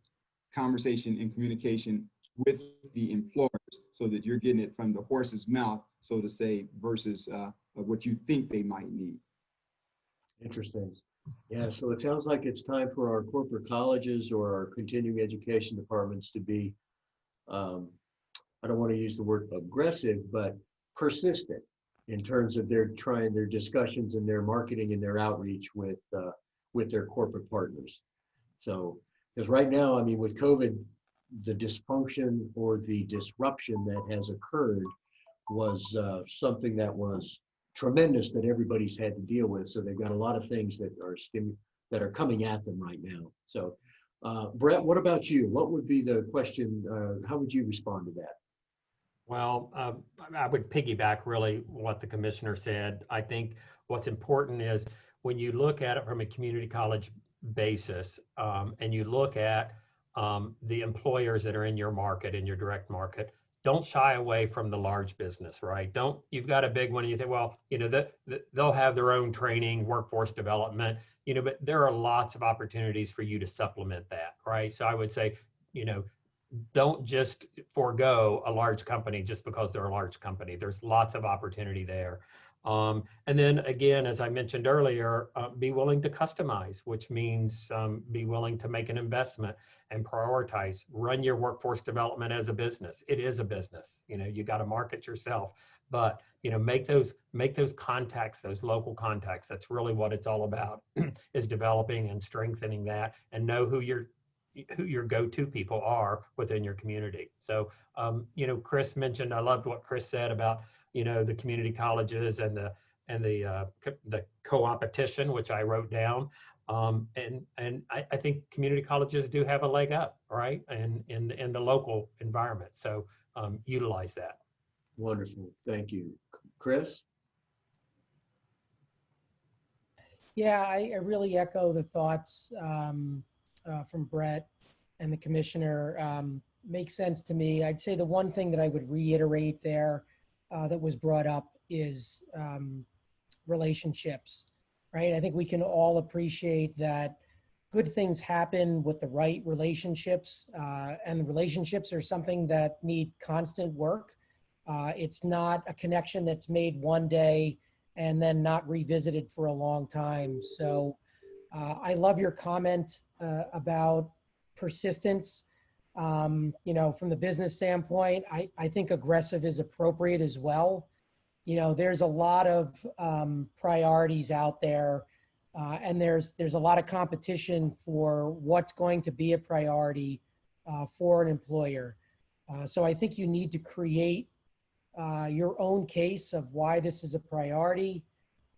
conversation and communication with the employers, so that you're getting it from the horse's mouth, so to say, versus what you think they might need. Interesting. Yeah, so it sounds like it's time for our corporate colleges or our continuing education departments to be, I don't want to use the word aggressive, but persistent in terms of their discussions and their marketing and their outreach with their corporate partners. So, because right now, I mean, with COVID, the dysfunction or the disruption that has occurred was something that was tremendous that everybody's had to deal with. So they've got a lot of things that are coming at them right now. So, Brett, what about you? What would be the question? How would you respond to that? Well, I would piggyback really what the commissioner said. I think what's important is when you look at it from a community college basis, and you look at the employers that are in your market, in your direct market, don't shy away from the large business, right? You've got a big one and you think, well, they'll have their own training, workforce development, but there are lots of opportunities for you to supplement that, right? So I would say, don't just forego a large company just because they're a large company. There's lots of opportunity there. And then again, as I mentioned earlier, be willing to customize, which means be willing to make an investment and prioritize. Run your workforce development as a business. It is a business. You got to market yourself, but make those contacts, those local contacts. That's really what it's all about, is developing and strengthening that, and know who your go-to people are within your community. So, Chris mentioned, I loved what Chris said about, the community colleges and the co-opetition, which I wrote down. And I think community colleges do have a leg up, right? And in the local environment. So utilize that. Wonderful. Thank you. Chris? Yeah, I really echo the thoughts from Brett and the commissioner. Makes sense to me. I'd say the one thing that I would reiterate there that was brought up is relationships, right? I think we can all appreciate that good things happen with the right relationships, and the relationships are something that need constant work. It's not a connection that's made one day and then not revisited for a long time. So I love your comment about persistence. From the business standpoint, I think aggressive is appropriate as well. There's a lot of priorities out there, and there's a lot of competition for what's going to be a priority for an employer. So I think you need to create your own case of why this is a priority,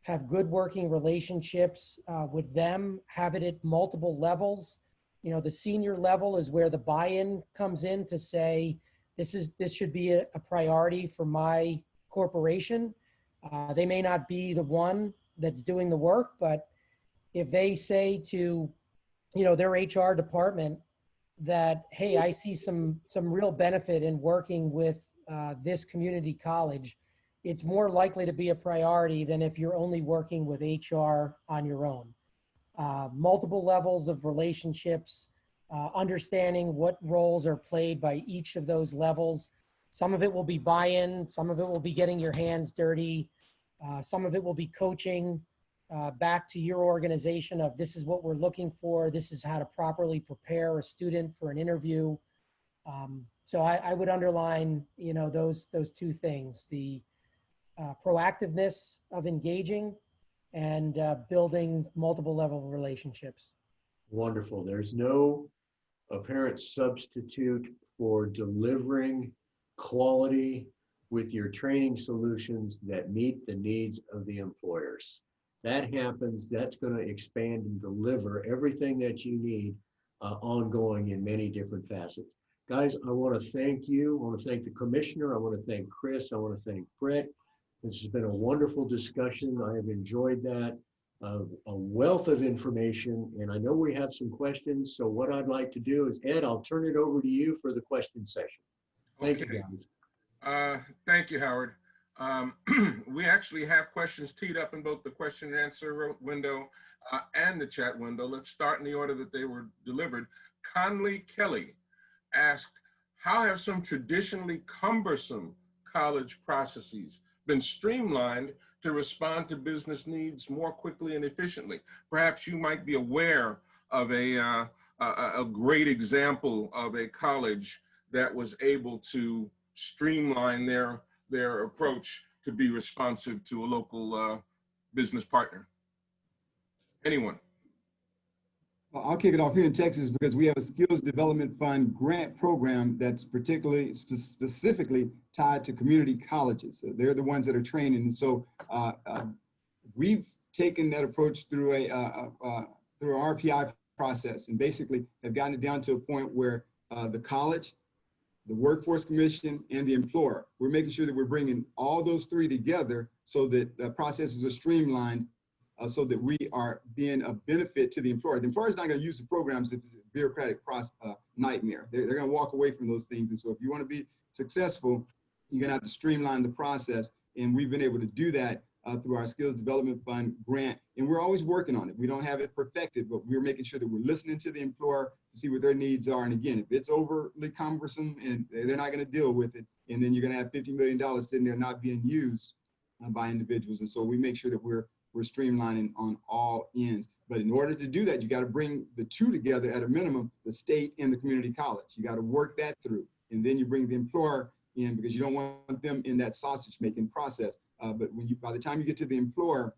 have good working relationships with them, have it at multiple levels. The senior level is where the buy-in comes in to say, this should be a priority for my corporation. They may not be the one that's doing the work, but if they say to, their HR department that, hey, I see some real benefit in working with this community college, it's more likely to be a priority than if you're only working with HR on your own. Multiple levels of relationships, understanding what roles are played by each of those levels. Some of it will be buy-in, some of it will be getting your hands dirty, some of it will be coaching back to your organization of, this is what we're looking for, this is how to properly prepare a student for an interview. So I would underline, those two things, the proactiveness of engaging and building multiple level relationships. Wonderful. There's no apparent substitute for delivering quality with your training solutions that meet the needs of the employers. That happens, that's going to expand and deliver everything that you need ongoing in many different facets. Guys, I want to thank you. I want to thank the commissioner. I want to thank Chris. I want to thank Brett. This has been a wonderful discussion. I have enjoyed that. a wealth of information, and I know we have some questions. So what I'd like to do is, Ed, I'll turn it over to you for the question session. Thank you, Okay. guys. Thank you, Howard. We actually have questions teed up in both the question and answer window and the chat window. Let's start in the order that they were delivered. Conley Kelly asked, how have some traditionally cumbersome college processes been streamlined to respond to business needs more quickly and efficiently? Perhaps you might be aware of a great example of a college that was able to streamline their approach to be responsive to a local business partner. Anyone? Well, I'll kick it off here in Texas because we have a Skills Development Fund grant program that's particularly specifically tied to community colleges. So they're the ones that are training. And so we've taken that approach through through an RPI process, and basically have gotten it down to a point where the college, the Workforce Commission, and the employer, we're making sure that we're bringing all those three together so that the processes are streamlined, so that we are being a benefit to the employer. The employer is not going to use the programs if it's a bureaucratic nightmare. They're going to walk away from those things. And so if you want to be successful, you're going to have to streamline the process. And we've been able to do that through our Skills Development Fund grant. And we're always working on it. We don't have it perfected, but we're making sure that we're listening to the employer to see what their needs are. And again, if it's overly cumbersome and they're not going to deal with it, and then you're going to have $50 million sitting there not being used by individuals. And so we make sure that we're streamlining on all ends. But in order to do that, you got to bring the two together at a minimum, the state and the community college. You got to work that through. And then you bring the employer in, because you don't want them in that sausage making process. But by the time you get to the employer,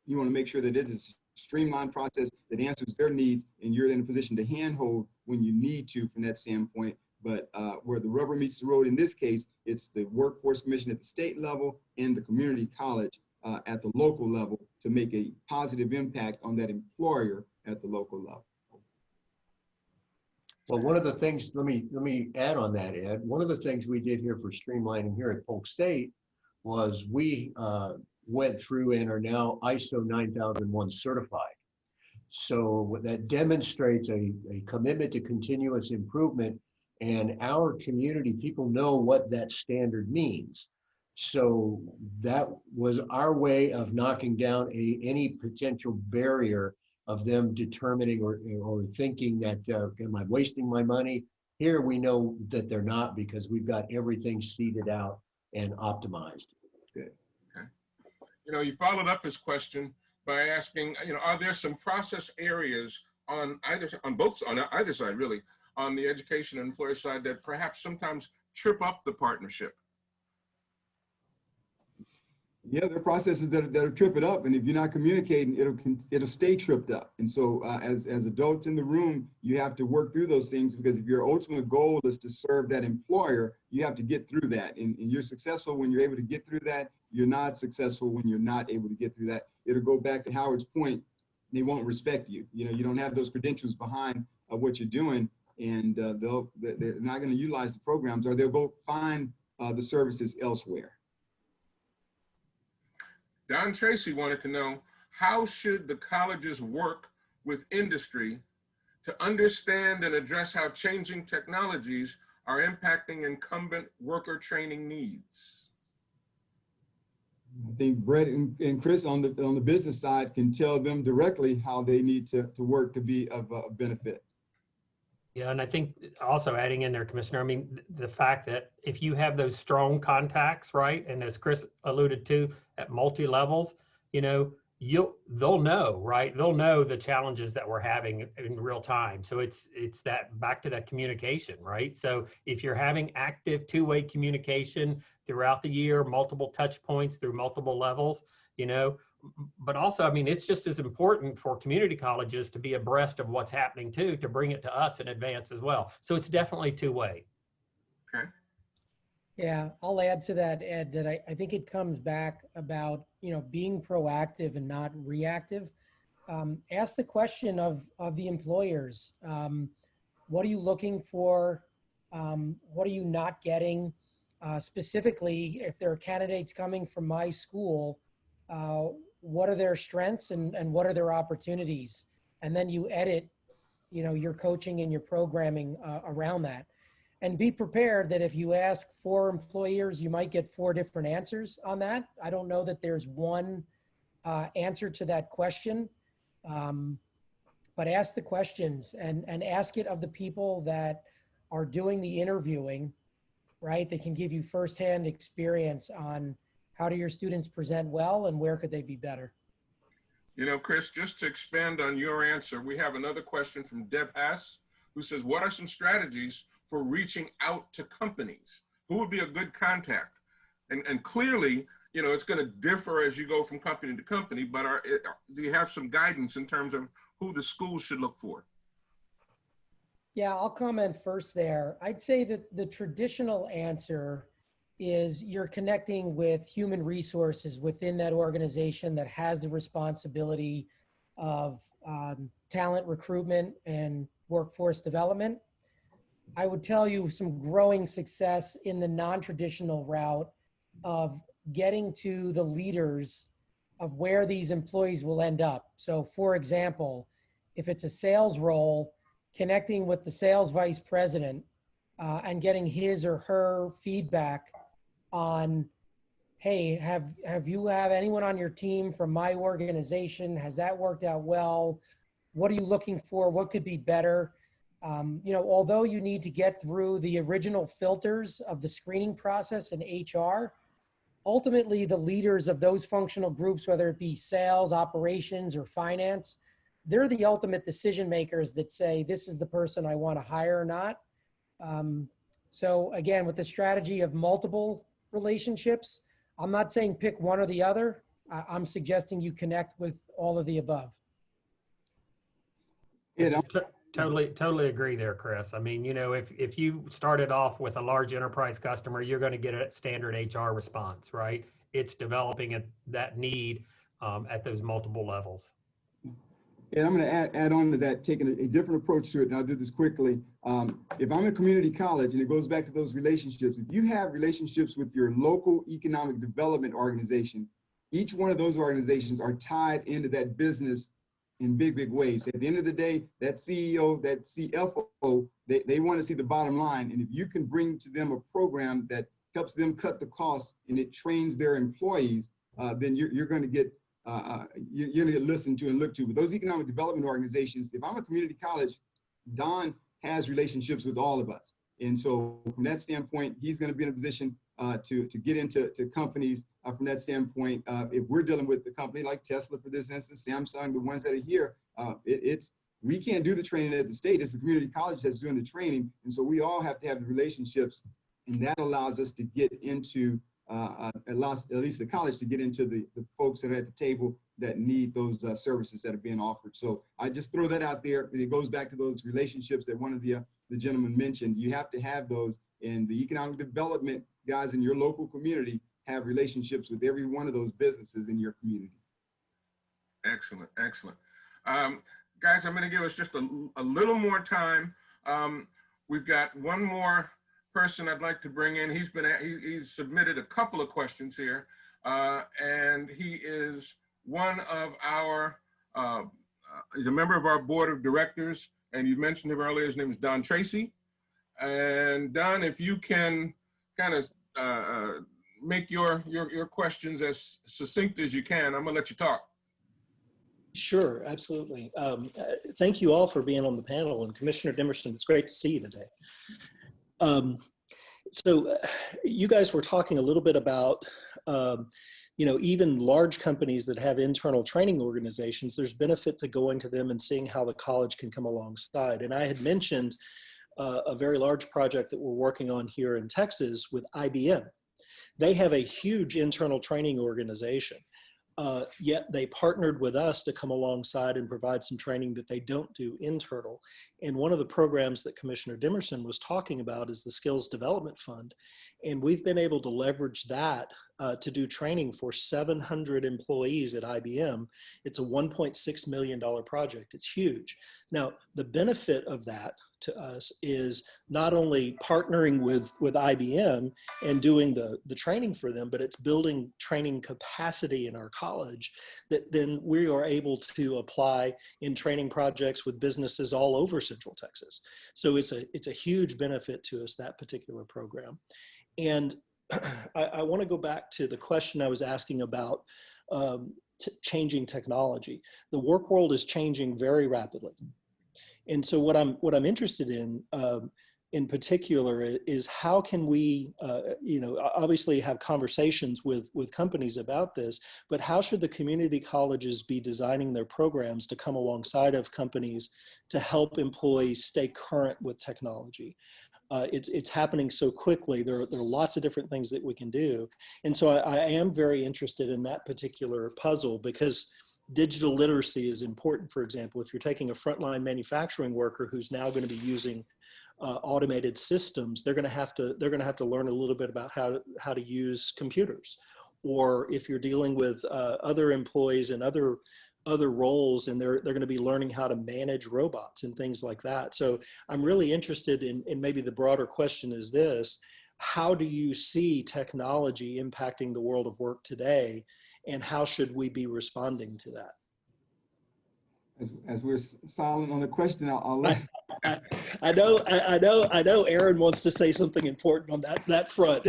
you want to make sure that it is a streamlined process that answers their needs, and you're in a position to handhold when you need to from that standpoint. But where the rubber meets the road in this case, it's the Workforce Commission at the state level and the community college at the local level to make a positive impact on that employer at the local level. Well, one of the things, let me add on that, Ed. One of the things we did here for streamlining here at Polk State was we went through and are now ISO 9001 certified. So that demonstrates a commitment to continuous improvement, and our community, people know what that standard means. So that was our way of knocking down any potential barrier of them determining or thinking that, am I wasting my money? Here we know that they're not, because we've got everything seeded out and optimized. Okay. You followed up his question by asking, are there some process areas on either side, really, on the education and employer side that perhaps sometimes trip up the partnership? Yeah, there are processes that'll trip it up, and if you're not communicating, it'll stay tripped up. And so, as adults in the room, you have to work through those things, because if your ultimate goal is to serve that employer, you have to get through that. And you're successful when you're able to get through that. You're not successful when you're not able to get through that. It'll go back to Howard's point. They won't respect you. You don't have those credentials behind what you're doing, and they're not going to utilize the programs, or they'll go find the services elsewhere. Don Tracy wanted to know, how should the colleges work with industry to understand and address how changing technologies are impacting incumbent worker training needs? I think Brett and Chris on the business side can tell them directly how they need to work to be of benefit. Yeah, and I think also adding in there, Commissioner, I mean, the fact that if you have those strong contacts, right, and as Chris alluded to, at multi-levels, they'll know, right? They'll know the challenges that we're having in real time. So it's that back to that communication, right? So if you're having active two-way communication throughout the year, multiple touch points through multiple levels, but also, I mean, it's just as important for community colleges to be abreast of what's happening too, to bring it to us in advance as well. So it's definitely two-way. Okay. Yeah, I'll add to that, Ed, that I think it comes back about, being proactive and not reactive. Ask the question of the employers. What are you looking for? What are you not getting? Specifically, if there are candidates coming from my school, what are their strengths and what are their opportunities. And then you edit, your coaching and your programming around that. And be prepared that if you ask 4 employers, you might get 4 different answers on that. I don't know that there's one answer to that question. But ask the questions and ask it of the people that are doing the interviewing, right? They can give you firsthand experience on how do your students present well and where could they be better. Chris, just to expand on your answer, we have another question from Deb Hass, who says, what are some strategies for reaching out to companies? Who would be a good contact? And clearly, it's going to differ as you go from company to company, but do you have some guidance in terms of who the schools should look for? Yeah, I'll comment first there. I'd say that the traditional answer is you're connecting with human resources within that organization that has the responsibility of talent recruitment and workforce development. I would tell you some growing success in the non-traditional route of getting to the leaders of where these employees will end up. So for example, if it's a sales role, connecting with the sales vice president and getting his or her feedback on, hey, have you have anyone on your team from my organization? Has that worked out well? What are you looking for? What could be better? Although you need to get through the original filters of the screening process in HR, ultimately the leaders of those functional groups, whether it be sales, operations, or finance, they're the ultimate decision makers that say, this is the person I want to hire or not. So again, with the strategy of multiple relationships, I'm not saying pick one or the other. I'm suggesting you connect with all of the above. Totally agree there, Chris. I mean, if you started off with a large enterprise customer, you're going to get a standard HR response, right? It's developing that need at those multiple levels. And I'm going to add on to that, taking a different approach to it, and I'll do this quickly. If I'm a community college, and it goes back to those relationships, if you have relationships with your local economic development organization, each one of those organizations are tied into that business in big, big ways. At the end of the day, that CEO, that CFO, they want to see the bottom line. And if you can bring to them a program that helps them cut the costs and it trains their employees, then you're going to get you're going to get listened to and looked to. But those economic development organizations, if I'm a community college, Don has relationships with all of us. And so from that standpoint, he's going to be in a position to get into companies from that standpoint. If we're dealing with a company like Tesla, for this instance, Samsung, the ones that are here, we can't do the training at the state. It's the community college that's doing the training. And so we all have to have the relationships, and that allows us to get into at least the college to get into the folks that are at the table that need those services that are being offered. So I just throw that out there. And it goes back to those relationships that one of the gentlemen mentioned. You have to have those, and the economic development guys in your local community have relationships with every one of those businesses in your community. Excellent, excellent. Guys, I'm going to give us just a little more time. We've got one more person I'd like to bring in. He's submitted a couple of questions here, and he is one of our, he's a member of our board of directors, and you mentioned him earlier. His name is Don Tracy. And Don, if you can kind of make your questions as succinct as you can, I'm gonna let you talk. Sure, absolutely. Thank you all for being on the panel, and Commissioner Dimmerson, it's great to see you today. So you guys were talking a little bit about, even large companies that have internal training organizations, there's benefit to going to them and seeing how the college can come alongside. And I had mentioned a very large project that we're working on here in Texas with IBM. They have a huge internal training organization. Yet they partnered with us to come alongside and provide some training that they don't do internal. And one of the programs that Commissioner Dimmerson was talking about is the Skills Development Fund. And we've been able to leverage that to do training for 700 employees at IBM. It's a $1.6 million project. It's huge. Now, the benefit of that to us is not only partnering with IBM and doing the training for them, but it's building training capacity in our college that then we are able to apply in training projects with businesses all over Central Texas. So it's a huge benefit to us, that particular program. And I want to go back to the question I was asking about changing technology. The work world is changing very rapidly. And so what I'm interested in particular is how can we, obviously have conversations with companies about this, but how should the community colleges be designing their programs to come alongside of companies to help employees stay current with technology? It's happening so quickly. There are lots of different things that we can do. And so I am very interested in that particular puzzle, because digital literacy is important. For example, if you're taking a frontline manufacturing worker who's now going to be using automated systems, they're going to have to learn a little bit about how to use computers. Or if you're dealing with other employees and other roles, and they're going to be learning how to manage robots and things like that. So I'm really interested in maybe the broader question is this: how do you see technology impacting the world of work today, and how should we be responding to that? As we're silent on the question, I'll let. I know Aaron wants to say something important on that front.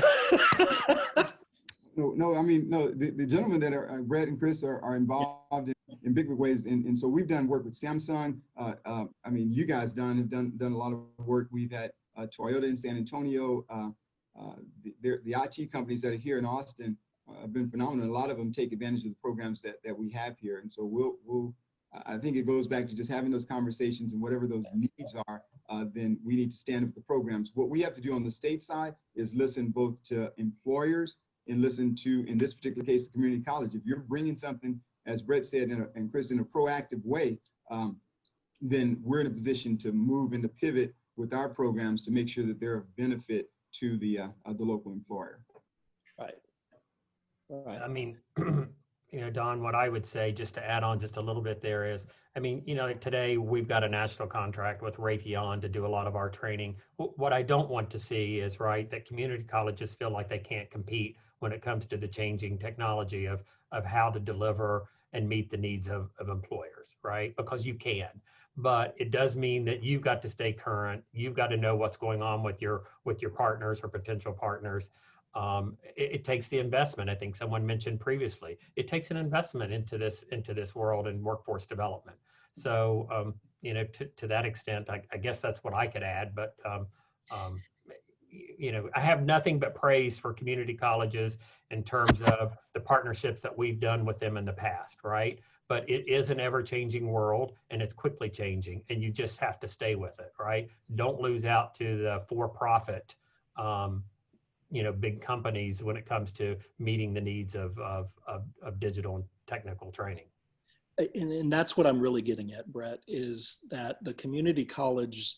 No, I mean, no, the gentlemen that are, Brett and Chris are involved in big ways. And so we've done work with Samsung. I mean, you guys have done a lot of work. We've had Toyota in San Antonio. The IT companies that are here in Austin have been phenomenal. A lot of them take advantage of the programs that we have here. And so I think it goes back to just having those conversations, and whatever those needs are, then we need to stand up the programs. What we have to do on the state side is listen both to employers and listen to, in this particular case, the community college. If you're bringing something, as Brett said, and Chris, in a proactive way, then we're in a position to move and to pivot with our programs to make sure that they're of benefit to the local employer. Right. I mean, Don, what I would say, just to add on just a little bit there is, I mean, today we've got a national contract with Raytheon to do a lot of our training. What I don't want to see is, right, that community colleges feel like they can't compete when it comes to the changing technology of how to deliver and meet the needs of employers, right? Because you can, but it does mean that you've got to stay current. You've got to know what's going on with your partners or potential partners. It takes the investment. I think someone mentioned previously, it takes an investment into this world and workforce development. So, to that extent, I guess that's what I could add, but, I have nothing but praise for community colleges in terms of the partnerships that we've done with them in the past, right? But it is an ever-changing world, and it's quickly changing, and you just have to stay with it, right? Don't lose out to the for-profit, big companies when it comes to meeting the needs of digital and technical training. And that's what I'm really getting at, Brett, is that the community college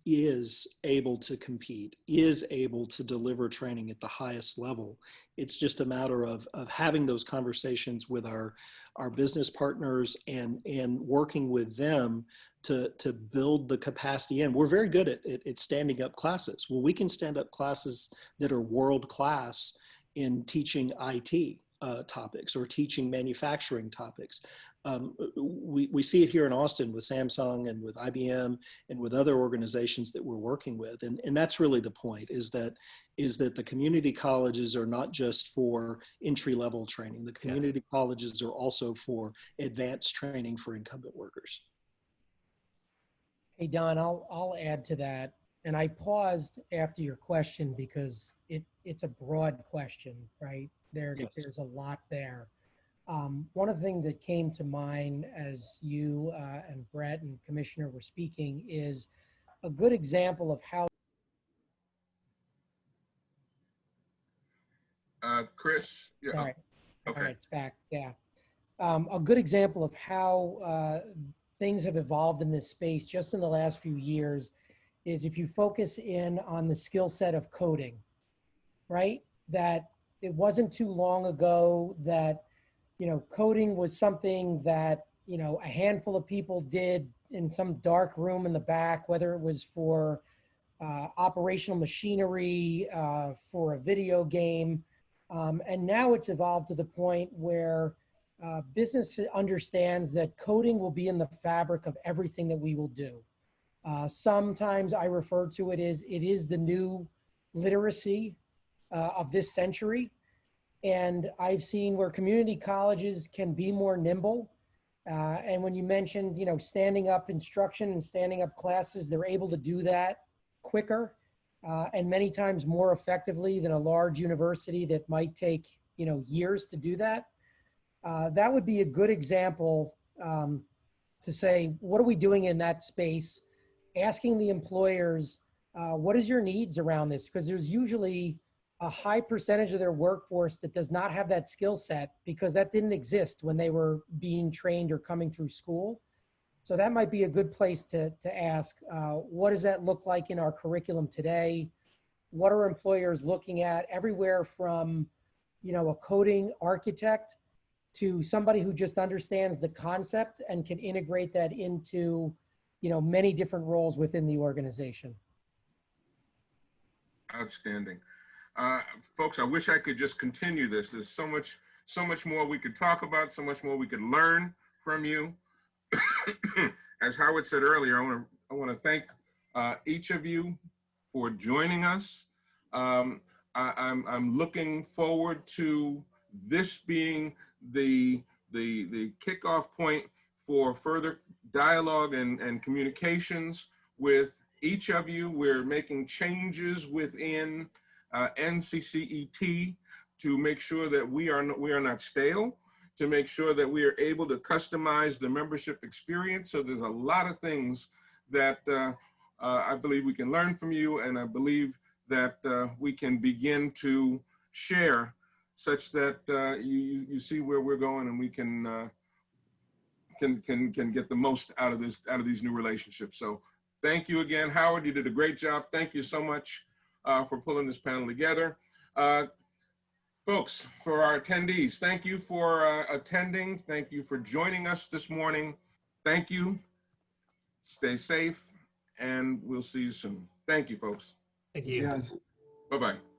is able to compete, is able to deliver training at the highest level. It's just a matter of having those conversations with our business partners and working with them to build the capacity in. We're very good at standing up classes. Well, we can stand up classes that are world-class in teaching IT topics or teaching manufacturing topics. We see it here in Austin with Samsung and with IBM and with other organizations that we're working with. And that's really the point, is that the community colleges are not just for entry-level training. The community colleges are also for advanced training for incumbent workers. Hey, Don, I'll add to that. And I paused after your question because it's a broad question, right? There's a lot there. One of the things that came to mind as you and Brett and Commissioner were speaking is a good example of how. Chris? Yeah. Sorry. Okay. All right, it's back. Yeah. A good example of how things have evolved in this space just in the last few years is if you focus in on the skill set of coding, right? That it wasn't too long ago that, coding was something that, a handful of people did, in some dark room in the back, whether it was for operational machinery, for a video game. And now it's evolved to the point where business understands that coding will be in the fabric of everything that we will do. Sometimes I refer to it as it is the new literacy of this century. And I've seen where community colleges can be more nimble. And when you mentioned, you know, standing up instruction and standing up classes, they're able to do that quicker and many times more effectively than a large university that might take, you know, years to do that. That would be a good example to say, what are we doing in that space? Asking the employers, what is your needs around this? Because there's usually a high percentage of their workforce that does not have that skill set because that didn't exist when they were being trained or coming through school. So that might be a good place to ask, what does that look like in our curriculum today? What are employers looking at? Everywhere from, you know, a coding architect to somebody who just understands the concept and can integrate that into, you know, many different roles within the organization. Outstanding. Folks, I wish I could just continue this. There's so much more we could talk about, so much more we could learn from you. As Howard said earlier, I want to thank each of you for joining us. I'm looking forward to this being the kickoff point for further dialogue and communications with each of you. We're making changes within NCCET to make sure that we are not stale, to make sure that we are able to customize the membership experience. So there's a lot of things that I believe we can learn from you, and I believe that we can begin to share such that you see where we're going, and we can get the most out of these new relationships. So thank you again, Howard. You did a great job. Thank you so much for pulling this panel together. Folks, for our attendees, thank you for attending. Thank you for joining us this morning. Thank you. Stay safe, and we'll see you soon. Thank you, folks. Thank you. Yes. Bye-bye.